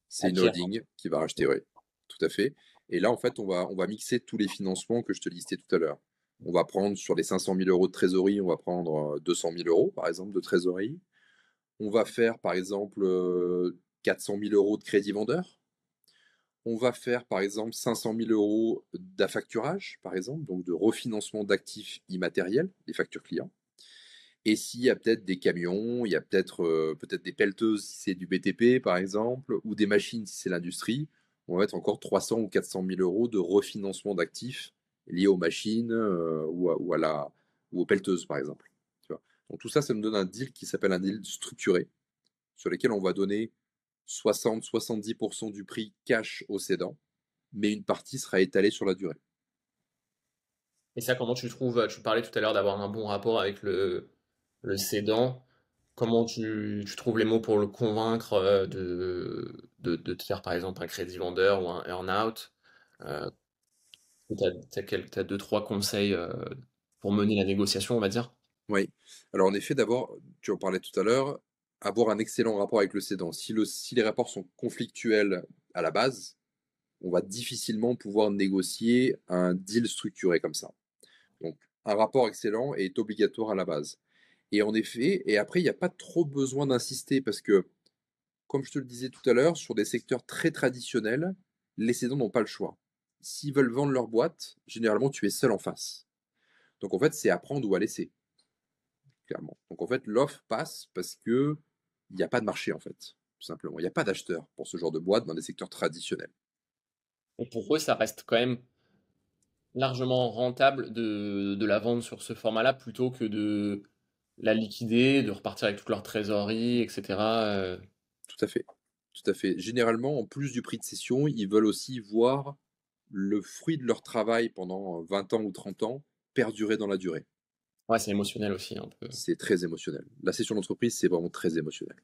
[SPEAKER 1] C'est une
[SPEAKER 2] acquiert.
[SPEAKER 1] holding qui va racheter, ouais, tout à fait. Et là, en fait, on va mixer tous les financements que je te listais tout à l'heure. On va prendre sur les 500 000 euros de trésorerie, on va prendre 200 000 euros, par exemple, de trésorerie. On va faire, par exemple, 400 000 euros de crédit vendeur. On va faire, par exemple, 500 000 euros d'affacturage, par exemple, donc de refinancement d'actifs immatériels, des factures clients. Et s'il y a peut-être des camions, il y a peut-être des pelleteuses si c'est du BTP, par exemple, ou des machines si c'est l'industrie, on va mettre encore 300 ou 400 000 euros de refinancement d'actifs liés aux machines ou aux pelleteuses, par exemple. Tu vois. Donc tout ça, ça me donne un deal qui s'appelle un deal structuré, sur lequel on va donner 60-70% du prix cash au cédant, mais une partie sera étalée sur la durée.
[SPEAKER 2] Et ça, comment tu trouves, tu parlais tout à l'heure d'avoir un bon rapport avec le cédant. Comment tu trouves les mots pour le convaincre de te faire par exemple un crédit vendeur ou un earn-out? Euh, t'as deux, trois conseils pour mener la négociation, on va dire?
[SPEAKER 1] Oui. Alors en effet, d'abord, tu en parlais tout à l'heure, avoir un excellent rapport avec le cédant. Si les rapports sont conflictuels à la base, on va difficilement pouvoir négocier un deal structuré comme ça. Donc, un rapport excellent est obligatoire à la base. Et en effet, et après, il n'y a pas trop besoin d'insister parce que, comme je te le disais tout à l'heure, sur des secteurs très traditionnels, les cédants n'ont pas le choix. S'ils veulent vendre leur boîte, généralement, tu es seul en face. Donc, en fait, c'est à prendre ou à laisser, clairement. Donc, en fait, l'offre passe parce que il n'y a pas de marché, en fait, tout simplement. Il n'y a pas d'acheteurs pour ce genre de boîte dans des secteurs traditionnels.
[SPEAKER 2] Et pour eux, ça reste quand même largement rentable de la vendre sur ce format-là plutôt que de la liquider, de repartir avec toute leur trésorerie, etc.
[SPEAKER 1] Tout à fait. Tout à fait. Généralement, en plus du prix de cession, ils veulent aussi voir le fruit de leur travail pendant 20 ans ou 30 ans perdurer dans la durée.
[SPEAKER 2] Ouais, c'est émotionnel aussi un peu.
[SPEAKER 1] C'est très émotionnel. La cession d'entreprise, c'est vraiment très émotionnel.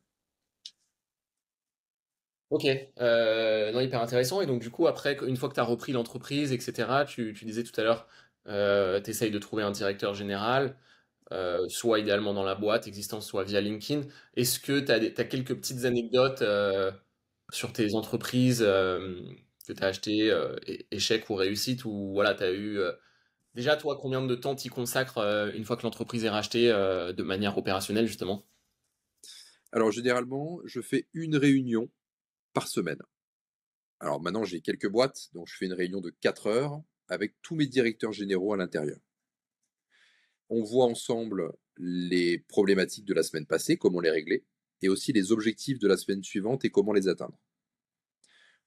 [SPEAKER 2] Ok, non, hyper intéressant. Et donc, du coup, après, une fois que tu as repris l'entreprise, etc., tu disais tout à l'heure, tu essayes de trouver un directeur général, soit idéalement dans la boîte existante, soit via LinkedIn. Est-ce que tu as quelques petites anecdotes sur tes entreprises que tu as achetées, échec ou réussite, ou voilà, tu as eu. Déjà, toi, combien de temps t'y consacres une fois que l'entreprise est rachetée de manière opérationnelle, justement?
[SPEAKER 1] Alors, généralement, je fais une réunion par semaine. Alors maintenant, j'ai quelques boîtes, donc je fais une réunion de 4 heures avec tous mes directeurs généraux à l'intérieur. On voit ensemble les problématiques de la semaine passée, comment les régler, et aussi les objectifs de la semaine suivante et comment les atteindre.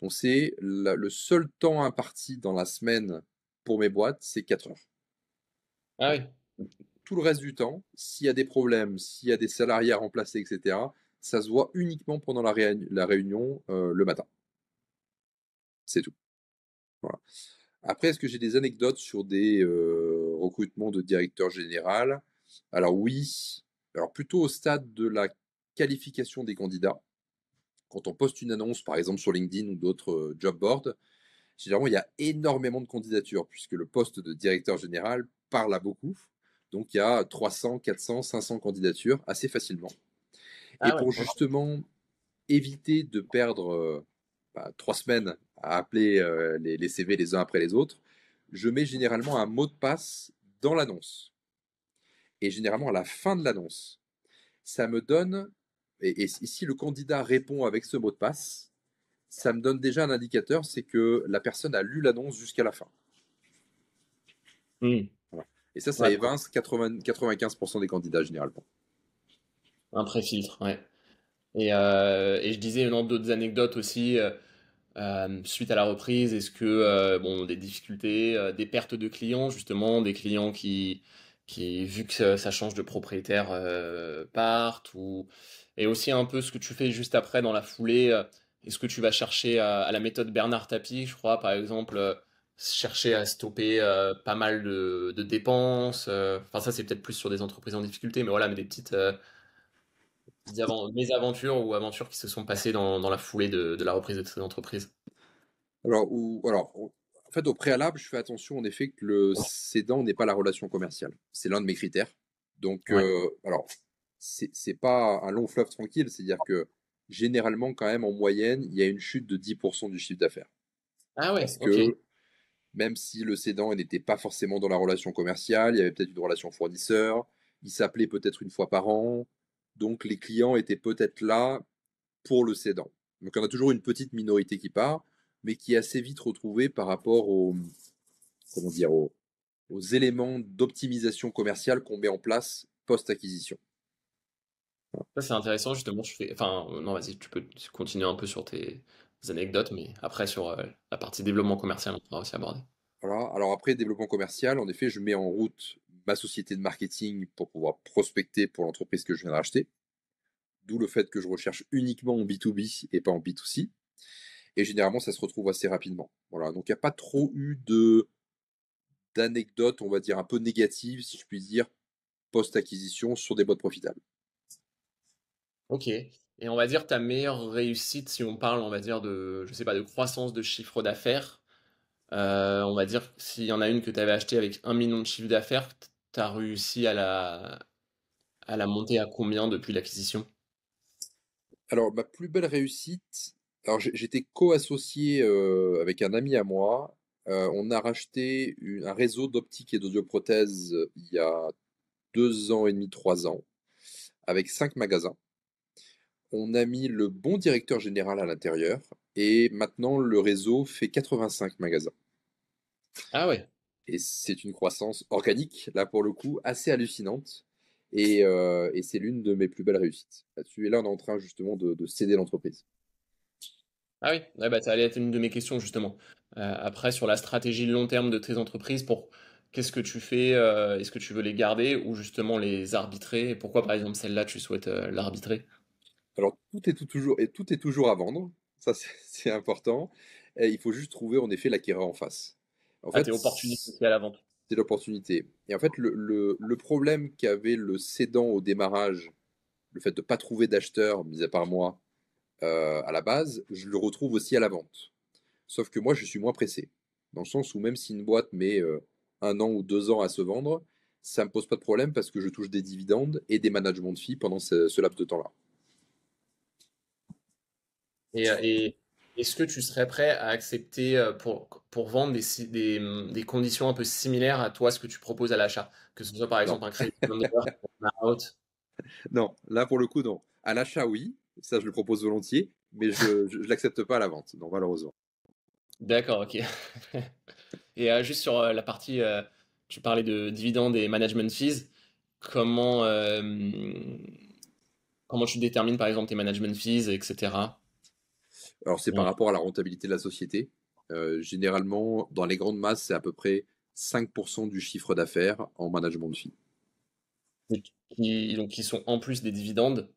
[SPEAKER 1] Donc c'est le seul temps imparti dans la semaine pour mes boîtes, c'est 4 heures.
[SPEAKER 2] Ah oui.
[SPEAKER 1] Tout le reste du temps, s'il y a des problèmes, s'il y a des salariés à remplacer, etc., ça se voit uniquement pendant la réunion le matin. C'est tout. Voilà. Après, est-ce que j'ai des anecdotes sur des recrutements de directeur général? Alors oui, alors plutôt au stade de la qualification des candidats. Quand on poste une annonce, par exemple sur LinkedIn ou d'autres job boards, généralement, il y a énormément de candidatures, puisque le poste de directeur général parle à beaucoup. Donc, il y a 300, 400, 500 candidatures assez facilement. Et
[SPEAKER 2] Ah ouais.
[SPEAKER 1] pour justement éviter de perdre 3 semaines à appeler les CV les uns après les autres, je mets généralement un mot de passe dans l'annonce. Et généralement, à la fin de l'annonce, ça me donne, et si le candidat répond avec ce mot de passe, ça me donne déjà un indicateur, c'est que la personne a lu l'annonce jusqu'à la fin.
[SPEAKER 2] Hmm.
[SPEAKER 1] Voilà. Et ça
[SPEAKER 2] Ouais,
[SPEAKER 1] évince 95% des candidats généralement.
[SPEAKER 2] un pré-filtre, ouais. Et je disais, non, d'autres anecdotes aussi, suite à la reprise, est-ce que, bon, des difficultés, des pertes de clients, justement, des clients qui vu que ça change de propriétaire, partent, et aussi un peu ce que tu fais juste après dans la foulée, est-ce que tu vas chercher à la méthode Bernard Tapie, je crois, par exemple, chercher à stopper pas mal de dépenses, enfin ça c'est peut-être plus sur des entreprises en difficulté, mais voilà, mais des petites mésaventures ou aventures qui se sont passées dans la foulée de la reprise de ces entreprises.
[SPEAKER 1] En fait, au préalable, je fais attention en effet que le cédant n'est pas la relation commerciale. C'est l'un de mes critères. Donc,
[SPEAKER 2] Ouais.
[SPEAKER 1] c'est pas un long fleuve tranquille, c'est-à-dire que généralement, quand même, en moyenne, il y a une chute de 10% du chiffre d'affaires.
[SPEAKER 2] Ah ouais,
[SPEAKER 1] Parce
[SPEAKER 2] ok.
[SPEAKER 1] que même si le cédant n'était pas forcément dans la relation commerciale, il y avait peut-être une relation fournisseur, il s'appelait peut-être une fois par an, donc les clients étaient peut-être là pour le cédant. Donc on a toujours une petite minorité qui part, mais qui est assez vite retrouvée par rapport comment dire, aux éléments d'optimisation commerciale qu'on met en place post-acquisition.
[SPEAKER 2] Ça c'est intéressant justement. Enfin, non, vas-y, tu peux continuer un peu sur anecdotes, mais après sur la partie développement commercial, on pourra aussi aborder.
[SPEAKER 1] Voilà. Alors après, développement commercial, en effet, je mets en route ma société de marketing pour pouvoir prospecter pour l'entreprise que je viens de racheter. D'où le fait que je recherche uniquement en B2B et pas en B2C. Et généralement, ça se retrouve assez rapidement. Voilà. Donc, il n'y a pas trop eu d'anecdotes, on va dire, un peu négatives, si je puis dire, post-acquisition sur des boîtes profitables.
[SPEAKER 2] Ok. Et on va dire ta meilleure réussite, si on parle, on va dire de, je sais pas, de croissance de chiffre d'affaires. On va dire s'il y en a une que tu avais achetée avec 1 million de chiffre d'affaires, tu as réussi à la monter à combien depuis l'acquisition?
[SPEAKER 1] Alors, ma plus belle réussite, alors j'étais co-associé avec un ami à moi. On a racheté un réseau d'optique et d'audioprothèses il y a 2 ans et demi, 3 ans, avec 5 magasins. On a mis le bon directeur général à l'intérieur et maintenant le réseau fait 85 magasins.
[SPEAKER 2] Ah ouais.
[SPEAKER 1] Et c'est une croissance organique, là pour le coup, assez hallucinante. Et c'est l'une de mes plus belles réussites là-dessus. Et là, on est en train justement de céder l'entreprise.
[SPEAKER 2] Ah oui, ouais, bah, ça allait être une de mes questions justement. Après, sur la stratégie long terme de tes entreprises, qu'est-ce que tu fais? Est-ce que tu veux les garder ou justement les arbitrer? Et pourquoi par exemple celle-là, tu souhaites l'arbitrer?
[SPEAKER 1] Alors, tout est toujours à vendre. Ça, c'est important. Et il faut juste trouver en effet l'acquéreur en face. En
[SPEAKER 2] Ah,
[SPEAKER 1] fait,
[SPEAKER 2] t'es opportuniste aussi à la vente.
[SPEAKER 1] c'est l'opportunité. Et en fait, le problème qu'avait le cédant au démarrage, le fait de ne pas trouver d'acheteur, mis à part moi, à la base, je le retrouve aussi à la vente. Sauf que moi, je suis moins pressé. Dans le sens où même si une boîte met 1 an ou 2 ans à se vendre, ça ne me pose pas de problème parce que je touche des dividendes et des managements de fees pendant ce laps de temps-là.
[SPEAKER 2] Et est-ce que tu serais prêt à accepter pour vendre des conditions un peu similaires à toi, ce que tu proposes à l'achat? Que ce soit par
[SPEAKER 1] Non,
[SPEAKER 2] exemple un crédit vendeur, un out.
[SPEAKER 1] non, là pour le coup, non. À l'achat, oui, ça je le propose volontiers, mais je l'accepte pas à la vente, non, malheureusement.
[SPEAKER 2] D'accord, ok. Et juste sur la partie, tu parlais de dividendes et management fees. Comment, euh, comment tu détermines par exemple tes management fees, etc.
[SPEAKER 1] Alors c'est par
[SPEAKER 2] Bon,
[SPEAKER 1] rapport à la rentabilité de la société. Généralement, dans les grandes masses, c'est à peu près 5% du chiffre d'affaires en management de fees,
[SPEAKER 2] donc, qui sont en plus des dividendes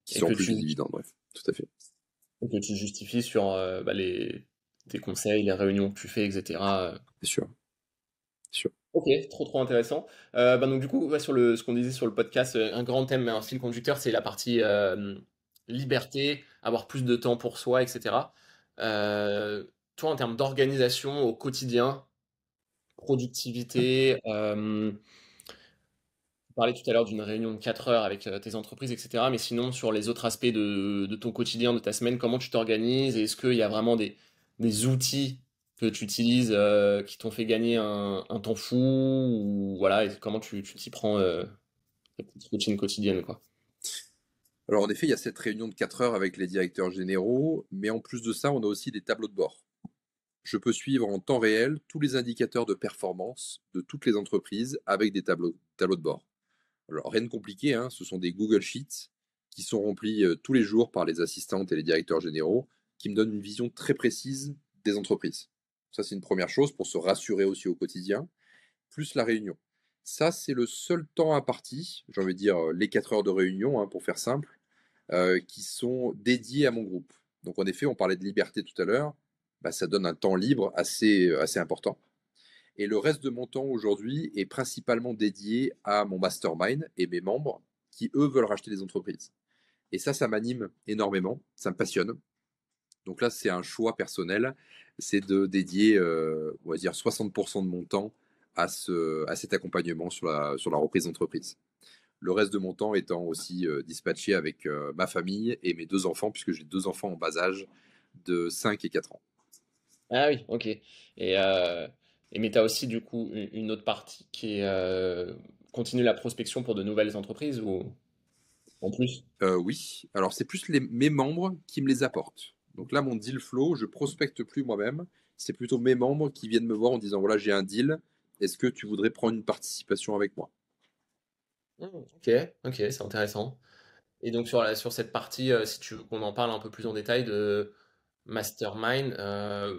[SPEAKER 1] qui
[SPEAKER 2] et
[SPEAKER 1] sont en plus des dividendes, bref, tout à fait.
[SPEAKER 2] que tu justifies sur bah, tes conseils, les réunions que tu fais, etc.
[SPEAKER 1] C'est sûr, c'est sûr.
[SPEAKER 2] Ok, trop intéressant. Bah donc du coup, ouais, sur ce qu'on disait sur le podcast, un grand thème, un fil conducteur, c'est la partie liberté, avoir plus de temps pour soi, etc. Euh, Toi, en termes d'organisation au quotidien, productivité, tu parlais tout à l'heure d'une réunion de 4 heures avec tes entreprises, etc. Mais sinon, sur les autres aspects de ton quotidien, de ta semaine, comment tu t'organises? Et est-ce qu'il y a vraiment des outils que tu utilises qui t'ont fait gagner un temps fou? Ou voilà, et comment tu t'y prends ta petite routine quotidienne, quoi?
[SPEAKER 1] Alors en effet, il y a cette réunion de 4 heures avec les directeurs généraux, mais en plus de ça, on a aussi des tableaux de bord. Je peux suivre en temps réel tous les indicateurs de performance de toutes les entreprises avec des tableaux de bord. Alors rien de compliqué, hein, ce sont des Google Sheets qui sont remplis tous les jours par les assistantes et les directeurs généraux, qui me donnent une vision très précise des entreprises. Ça, c'est une première chose pour se rassurer aussi au quotidien, plus la réunion. Ça, c'est le seul temps imparti, j'ai envie de dire les 4 heures de réunion, hein, pour faire simple, qui sont dédiés à mon groupe. Donc en effet, on parlait de liberté tout à l'heure, bah, ça donne un temps libre assez important. Et le reste de mon temps aujourd'hui est principalement dédié à mon mastermind et mes membres qui, eux, veulent racheter des entreprises. Et ça m'anime énormément, ça me passionne. Donc là, c'est un choix personnel, c'est de dédier, on va dire, 60% de mon temps à cet accompagnement sur la reprise d'entreprise. Le reste de mon temps étant aussi dispatché avec ma famille et mes 2 enfants, puisque j'ai 2 enfants en bas âge de 5 et 4 ans.
[SPEAKER 2] Ah oui, ok. Mais tu as aussi du coup une autre partie qui est continuer la prospection pour de nouvelles entreprises ou en plus?
[SPEAKER 1] Oui, alors c'est plus mes membres qui me les apportent. Donc là, mon deal flow, je prospecte plus moi-même. C'est plutôt mes membres qui viennent me voir en disant, voilà, j'ai un deal, est-ce que tu voudrais prendre une participation avec moi?
[SPEAKER 2] Ok, ok, c'est intéressant. Et donc sur cette partie, si tu veux qu'on en parle un peu plus en détail Mastermind,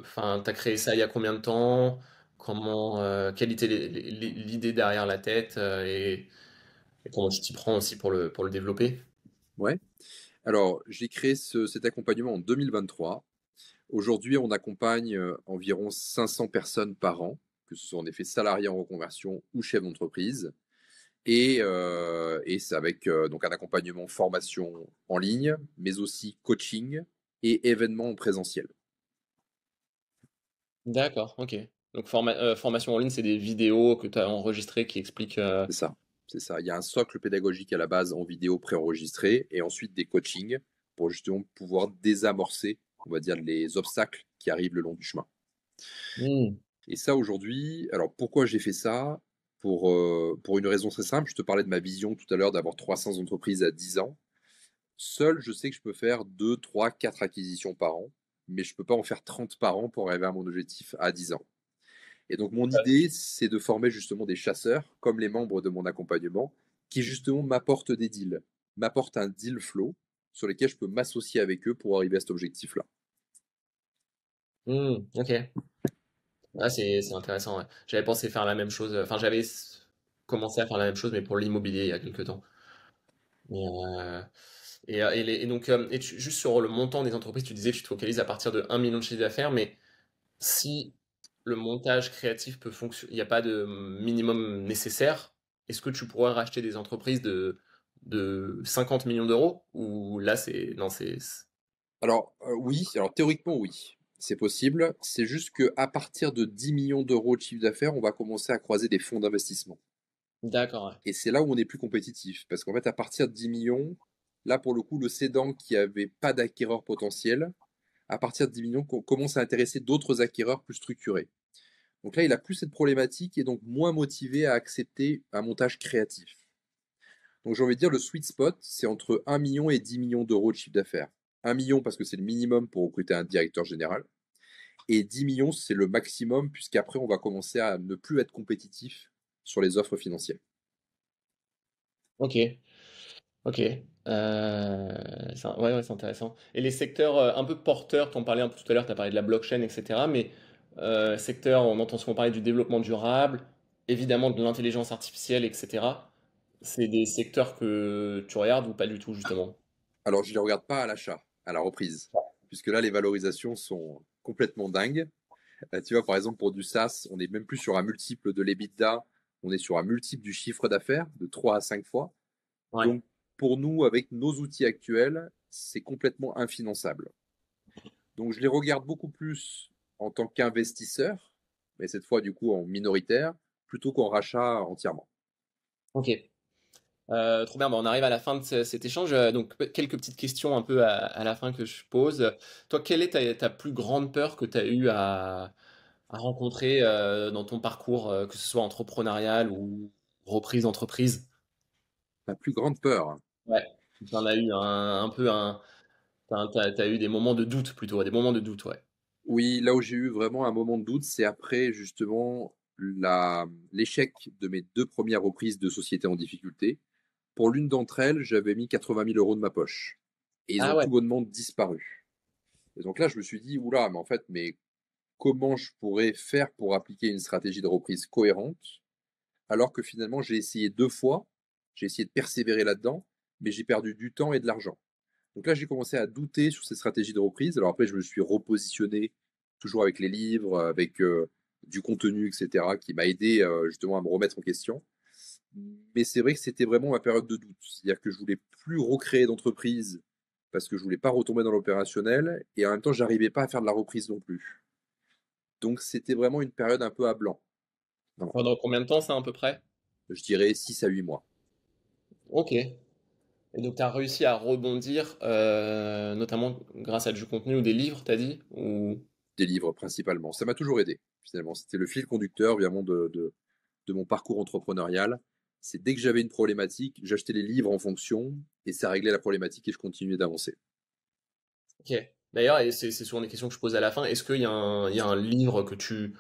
[SPEAKER 2] enfin, t'as créé ça il y a combien de temps? Comment, quelle était l'idée derrière la tête et comment tu t'y prends aussi pour le développer?
[SPEAKER 1] Ouais. Alors, j'ai créé cet accompagnement en 2023. Aujourd'hui, on accompagne environ 500 personnes par an, que ce soit en effet salariés en reconversion ou chefs d'entreprise. Et c'est avec donc un accompagnement formation en ligne, mais aussi coaching et événements en présentiel.
[SPEAKER 2] D'accord, ok. Donc formation en ligne, c'est des vidéos que tu as enregistrées qui expliquent.
[SPEAKER 1] C'est ça. C'est ça. Il y a un socle pédagogique à la base en vidéo préenregistré et ensuite des coachings pour justement pouvoir désamorcer, on va dire, les obstacles qui arrivent le long du chemin.
[SPEAKER 2] Hmm.
[SPEAKER 1] Et ça aujourd'hui, alors pourquoi j'ai fait ça? Pour une raison très simple, je te parlais de ma vision tout à l'heure d'avoir 300 entreprises à 10 ans. Seul, je sais que je peux faire 2, 3, 4 acquisitions par an, mais je ne peux pas en faire 30 par an pour arriver à mon objectif à 10 ans. Et donc mon idée, c'est de former justement des chasseurs, comme les membres de mon accompagnement, qui justement m'apportent des deals, m'apportent un deal flow sur lesquels je peux m'associer avec eux pour arriver à cet objectif-là.
[SPEAKER 2] Ok. Ah, c'est intéressant, ouais. J'avais pensé faire la même chose. Enfin, j'avais commencé à faire la même chose, mais pour l'immobilier il y a quelques temps. Mais, et donc, juste sur le montant des entreprises, tu disais que tu te focalises à partir de 1 million de chiffre d'affaires, mais si le montage créatif peut fonctionner, il n'y a pas de minimum nécessaire, est-ce que tu pourrais racheter des entreprises de 50 millions d'euros? Ou là, c'est... Non,
[SPEAKER 1] Alors oui, alors théoriquement oui, c'est possible. C'est juste que à partir de 10 millions d'euros de chiffre d'affaires, on va commencer à croiser des fonds d'investissement.
[SPEAKER 2] D'accord, ouais.
[SPEAKER 1] Et c'est là où on est plus compétitif. Parce qu'en fait, à partir de 10 millions, là, pour le coup, le cédant qui avait pas d'acquéreur potentiel, à partir de 10 millions, qu'on commence à intéresser d'autres acquéreurs plus structurés. Donc là, il a plus cette problématique et donc moins motivé à accepter un montage créatif. Donc j'ai envie de dire, le sweet spot, c'est entre 1 million et 10 millions d'euros de chiffre d'affaires. 1 million parce que c'est le minimum pour recruter un directeur général. Et 10 millions, c'est le maximum, puisqu'après, on va commencer à ne plus être compétitif sur les offres financières.
[SPEAKER 2] Ok, ok. Ouais, ouais, c'est intéressant. Et les secteurs un peu porteurs, tu en parlais un peu tout à l'heure, tu as parlé de la blockchain, etc. Mais secteurs, on entend souvent parler du développement durable, évidemment de l'intelligence artificielle, etc. C'est des secteurs que tu regardes ou pas du tout, justement?
[SPEAKER 1] Alors, je ne les regarde pas à l'achat, à la reprise, puisque là, les valorisations sont complètement dingues. Tu vois, par exemple, pour du SaaS, on n'est même plus sur un multiple de l'EBITDA, on est sur un multiple du chiffre d'affaires de 3 à 5 fois.
[SPEAKER 2] Ouais.
[SPEAKER 1] Donc, pour nous, avec nos outils actuels, c'est complètement infinançable. Donc, je les regarde beaucoup plus en tant qu'investisseur, mais cette fois, du coup, en minoritaire, plutôt qu'en rachat entièrement.
[SPEAKER 2] Ok. Trop bien, bah, on arrive à la fin de cet échange. Donc, quelques petites questions un peu à la fin que je pose. Toi, quelle est ta plus grande peur que tu as eu à rencontrer dans ton parcours, que ce soit entrepreneurial ou reprise d'entreprise?
[SPEAKER 1] Ma plus grande peur, hein.
[SPEAKER 2] Ouais. Tu en as eu un peu t'as eu des moments de doute plutôt, des moments de doute, ouais.
[SPEAKER 1] Oui, là où j'ai eu vraiment un moment de doute, c'est après justement l'échec de mes deux premières reprises de sociétés en difficulté. Pour l'une d'entre elles, j'avais mis 80 000 euros de ma poche. Et ils
[SPEAKER 2] Ah
[SPEAKER 1] ont
[SPEAKER 2] ouais.
[SPEAKER 1] tout bonnement disparu. Et donc là, je me suis dit, oula, mais en fait, mais comment je pourrais faire pour appliquer une stratégie de reprise cohérente, alors que finalement, j'ai essayé 2 fois, j'ai essayé de persévérer là-dedans, mais j'ai perdu du temps et de l'argent. Donc là, j'ai commencé à douter sur ces stratégies de reprise. Alors après, je me suis repositionné, toujours avec les livres, avec du contenu, etc., qui m'a aidé justement à me remettre en question. Mais c'est vrai que c'était vraiment ma période de doute. C'est-à-dire que je voulais plus recréer d'entreprise parce que je voulais pas retomber dans l'opérationnel et en même temps, j'arrivais pas à faire de la reprise non plus. Donc c'était vraiment une période un peu à blanc. Voilà.
[SPEAKER 2] Pendant combien de temps ça à peu près?
[SPEAKER 1] Je dirais 6 à 8 mois.
[SPEAKER 2] Ok. Et donc, tu as réussi à rebondir, notamment grâce à du contenu ou des livres, t'as dit? Ou...
[SPEAKER 1] Des livres principalement. Ça m'a toujours aidé, finalement. C'était le fil conducteur, évidemment, de mon parcours entrepreneurial. C'est dès que j'avais une problématique, j'achetais les livres en fonction et ça réglait la problématique et je continuais d'avancer.
[SPEAKER 2] Ok. D'ailleurs, et c'est souvent des questions que je pose à la fin, est-ce qu'il y a il y a un livre que tu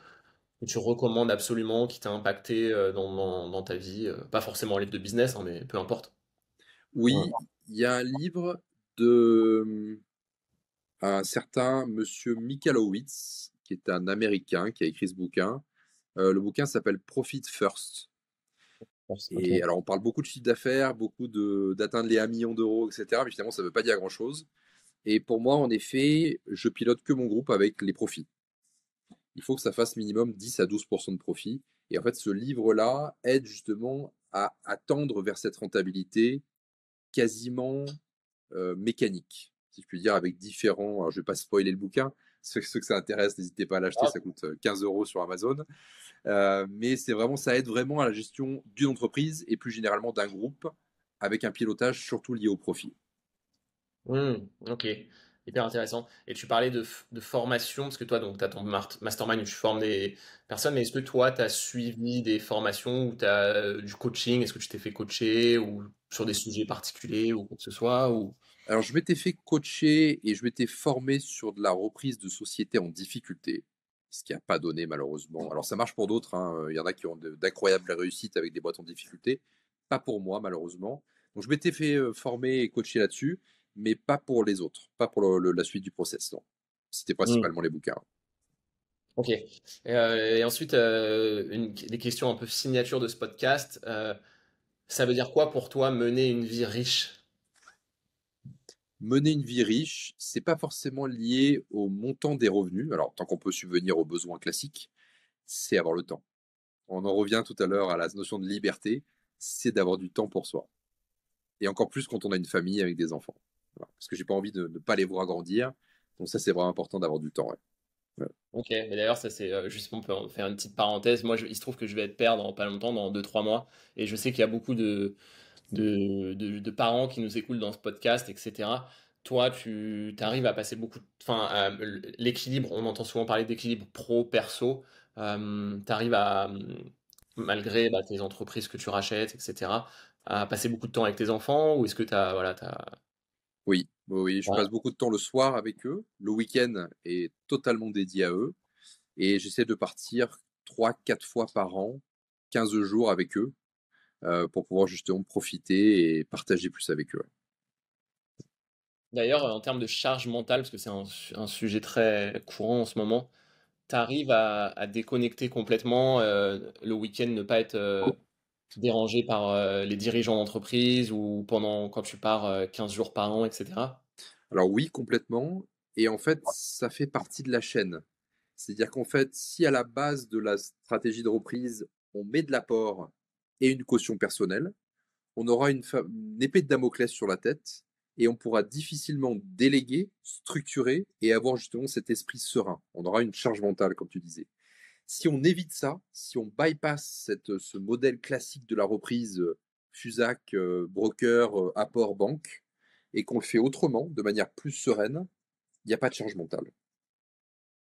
[SPEAKER 2] recommandes absolument, qui t'a impacté dans ta vie? Pas forcément un livre de business, hein, mais peu importe. Ouais.
[SPEAKER 1] Oui, il y a un livre de... un certain monsieur Michalowicz, qui est un Américain qui a écrit ce bouquin. Le bouquin s'appelle Profit First.
[SPEAKER 2] Ok.
[SPEAKER 1] Et alors, on parle beaucoup de chiffre d'affaires, beaucoup d'atteindre les 1 million d'euros, etc. Mais finalement, ça ne veut pas dire grand-chose. Et pour moi, en effet, je pilote que mon groupe avec les profits. Il faut que ça fasse minimum 10 à 12% de profit. Et en fait, ce livre-là aide justement à tendre vers cette rentabilité quasiment mécanique, si je puis dire, avec différents. Alors, je ne vais pas spoiler le bouquin. Ceux que ça intéresse, n'hésitez pas à l'acheter.
[SPEAKER 2] Ah,
[SPEAKER 1] Ça coûte 15 euros sur Amazon. Mais c'est vraiment, ça aide vraiment à la gestion d'une entreprise et plus généralement d'un groupe avec un pilotage surtout lié au profit.
[SPEAKER 2] ok, hyper intéressant. Et tu parlais de formation, parce que toi, donc, tu as ton mastermind où tu formes des personnes, mais est-ce que toi, tu as suivi des formations ou tu as du coaching? Est-ce que tu t'es fait coacher ou sur des sujets particuliers ou quoi que ce soit ou...
[SPEAKER 1] Alors, je m'étais fait coacher et je m'étais formé sur de la reprise de sociétés en difficulté, ce qui n'a pas donné malheureusement. Alors, ça marche pour d'autres, hein. Il y en a qui ont d'incroyables réussites avec des boîtes en difficulté. Pas pour moi, malheureusement. Donc, je m'étais fait former et coacher là-dessus, mais pas pour les autres, pas pour la suite du process, non. C'était
[SPEAKER 2] Hmm,
[SPEAKER 1] principalement les bouquins.
[SPEAKER 2] ok. Et ensuite, des questions un peu signature de ce podcast. Ça veut dire quoi pour toi mener une vie riche?
[SPEAKER 1] Mener une vie riche, c'est pas forcément lié au montant des revenus. Alors, tant qu'on peut subvenir aux besoins classiques, c'est avoir le temps. On en revient tout à l'heure à la notion de liberté, c'est d'avoir du temps pour soi. Et encore plus quand on a une famille avec des enfants. Voilà. Parce que j'ai pas envie de ne pas les voir grandir. Donc ça, c'est vraiment important d'avoir du temps. Ouais. Ouais.
[SPEAKER 2] Ok, mais d'ailleurs, ça c'est juste on peut en faire une petite parenthèse. Moi, il se trouve que je vais être père dans pas longtemps, dans 2 3 mois, et je sais qu'il y a beaucoup de parents qui nous écoutent dans ce podcast, etc. Toi, tu arrives à passer beaucoup de... Enfin, l'équilibre, on entend souvent parler d'équilibre pro-perso. Tu arrives à, malgré bah, tes entreprises que tu rachètes, etc., à passer beaucoup de temps avec tes enfants, ou est-ce que tu as... Voilà,
[SPEAKER 1] Oui, oui, oui, je passe beaucoup de temps le soir avec eux. Le week-end est totalement dédié à eux. Et j'essaie de partir 3, 4 fois par an, 15 jours avec eux, pour pouvoir justement profiter et partager plus avec eux.
[SPEAKER 2] D'ailleurs, en termes de charge mentale, parce que c'est un sujet très courant en ce moment, tu arrives à déconnecter complètement le week-end, ne pas être dérangé par les dirigeants d'entreprise ou pendant quand tu pars 15 jours par an, etc.
[SPEAKER 1] Alors oui, complètement. Et en fait, ça fait partie de la chaîne. C'est-à-dire qu'en fait, si à la base de la stratégie de reprise, on met de l'apport et une caution personnelle, on aura une épée de Damoclès sur la tête et on pourra difficilement déléguer, structurer et avoir justement cet esprit serein. On aura une charge mentale, comme tu disais. Si on évite ça, si on bypass ce modèle classique de la reprise FUSAC, broker, apport, banque, et qu'on le fait autrement, de manière plus sereine, il n'y a pas de charge mentale.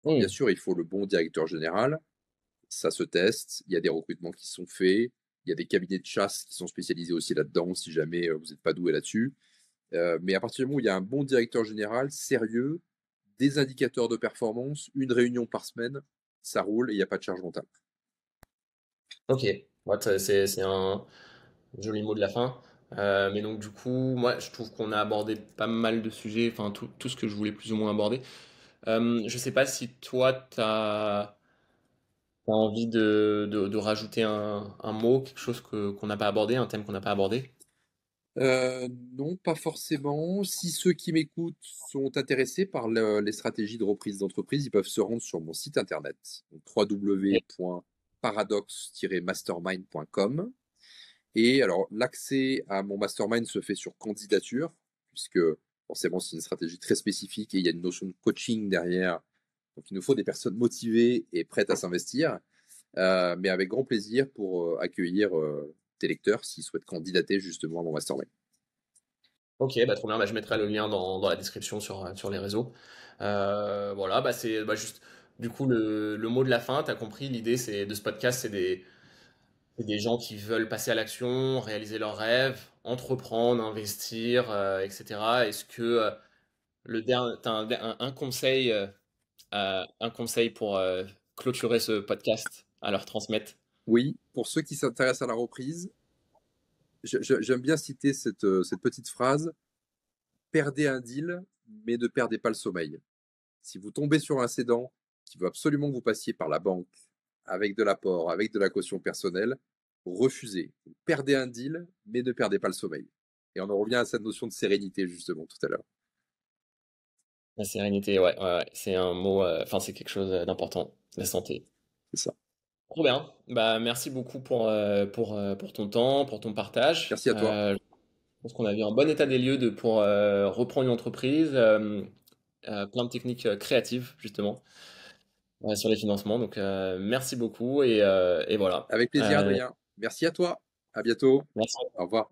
[SPEAKER 1] Alors bien
[SPEAKER 2] Hmm.
[SPEAKER 1] sûr, il faut le bon directeur général, ça se teste, il y a des recrutements qui sont faits, il y a des cabinets de chasse qui sont spécialisés aussi là-dedans, si jamais vous n'êtes pas doué là-dessus. Mais à partir du moment où il y a un bon directeur général, sérieux, des indicateurs de performance, une réunion par semaine, ça roule et il n'y a pas de charge mentale.
[SPEAKER 2] Ok, ouais, c'est un joli mot de la fin. Mais donc du coup, moi je trouve qu'on a abordé pas mal de sujets, enfin tout ce que je voulais plus ou moins aborder. Je sais pas si toi, t'as envie de rajouter un mot, quelque chose qu'on n'a pas abordé, un thème qu'on n'a pas abordé.
[SPEAKER 1] Non, pas forcément. Si ceux qui m'écoutent sont intéressés par les stratégies de reprise d'entreprise, ils peuvent se rendre sur mon site internet, www.paradox-mastermind.com. Et alors, l'accès à mon mastermind se fait sur candidature, puisque forcément, c'est une stratégie très spécifique et il y a une notion de coaching derrière. Donc, il nous faut des personnes motivées et prêtes à s'investir, mais avec grand plaisir pour accueillir tes lecteurs s'ils souhaitent candidater justement à mon mastermind.
[SPEAKER 2] Ok, bah trop bien, bah, je mettrai le lien dans la description sur les réseaux. Voilà, bah c'est bah, juste du coup le mot de la fin, t'as compris, l'idée de ce podcast, c'est des gens qui veulent passer à l'action, réaliser leurs rêves, entreprendre, investir, etc. Est-ce que t'as un conseil pour clôturer ce podcast à leur transmettre?
[SPEAKER 1] Oui, pour ceux qui s'intéressent à la reprise, j'aime bien citer cette petite phrase: perdez un deal, mais ne perdez pas le sommeil. Si vous tombez sur un cédant qui veut absolument que vous passiez par la banque avec de l'apport, avec de la caution personnelle, refusez. Vous perdez un deal, mais ne perdez pas le sommeil. Et on en revient à cette notion de sérénité, justement, tout à l'heure.
[SPEAKER 2] La sérénité, ouais, ouais, ouais, c'est un mot, enfin, c'est quelque chose d'important, la santé.
[SPEAKER 1] C'est ça.
[SPEAKER 2] Trop bien. Bah, merci beaucoup pour ton temps, pour ton partage.
[SPEAKER 1] Merci à toi.
[SPEAKER 2] Je pense qu'on a vu un bon état des lieux pour reprendre une entreprise, plein de techniques créatives, justement, sur les financements. Donc, merci beaucoup et voilà.
[SPEAKER 1] Avec plaisir, Adrien. Merci à toi. À bientôt.
[SPEAKER 2] Merci.
[SPEAKER 1] Au revoir.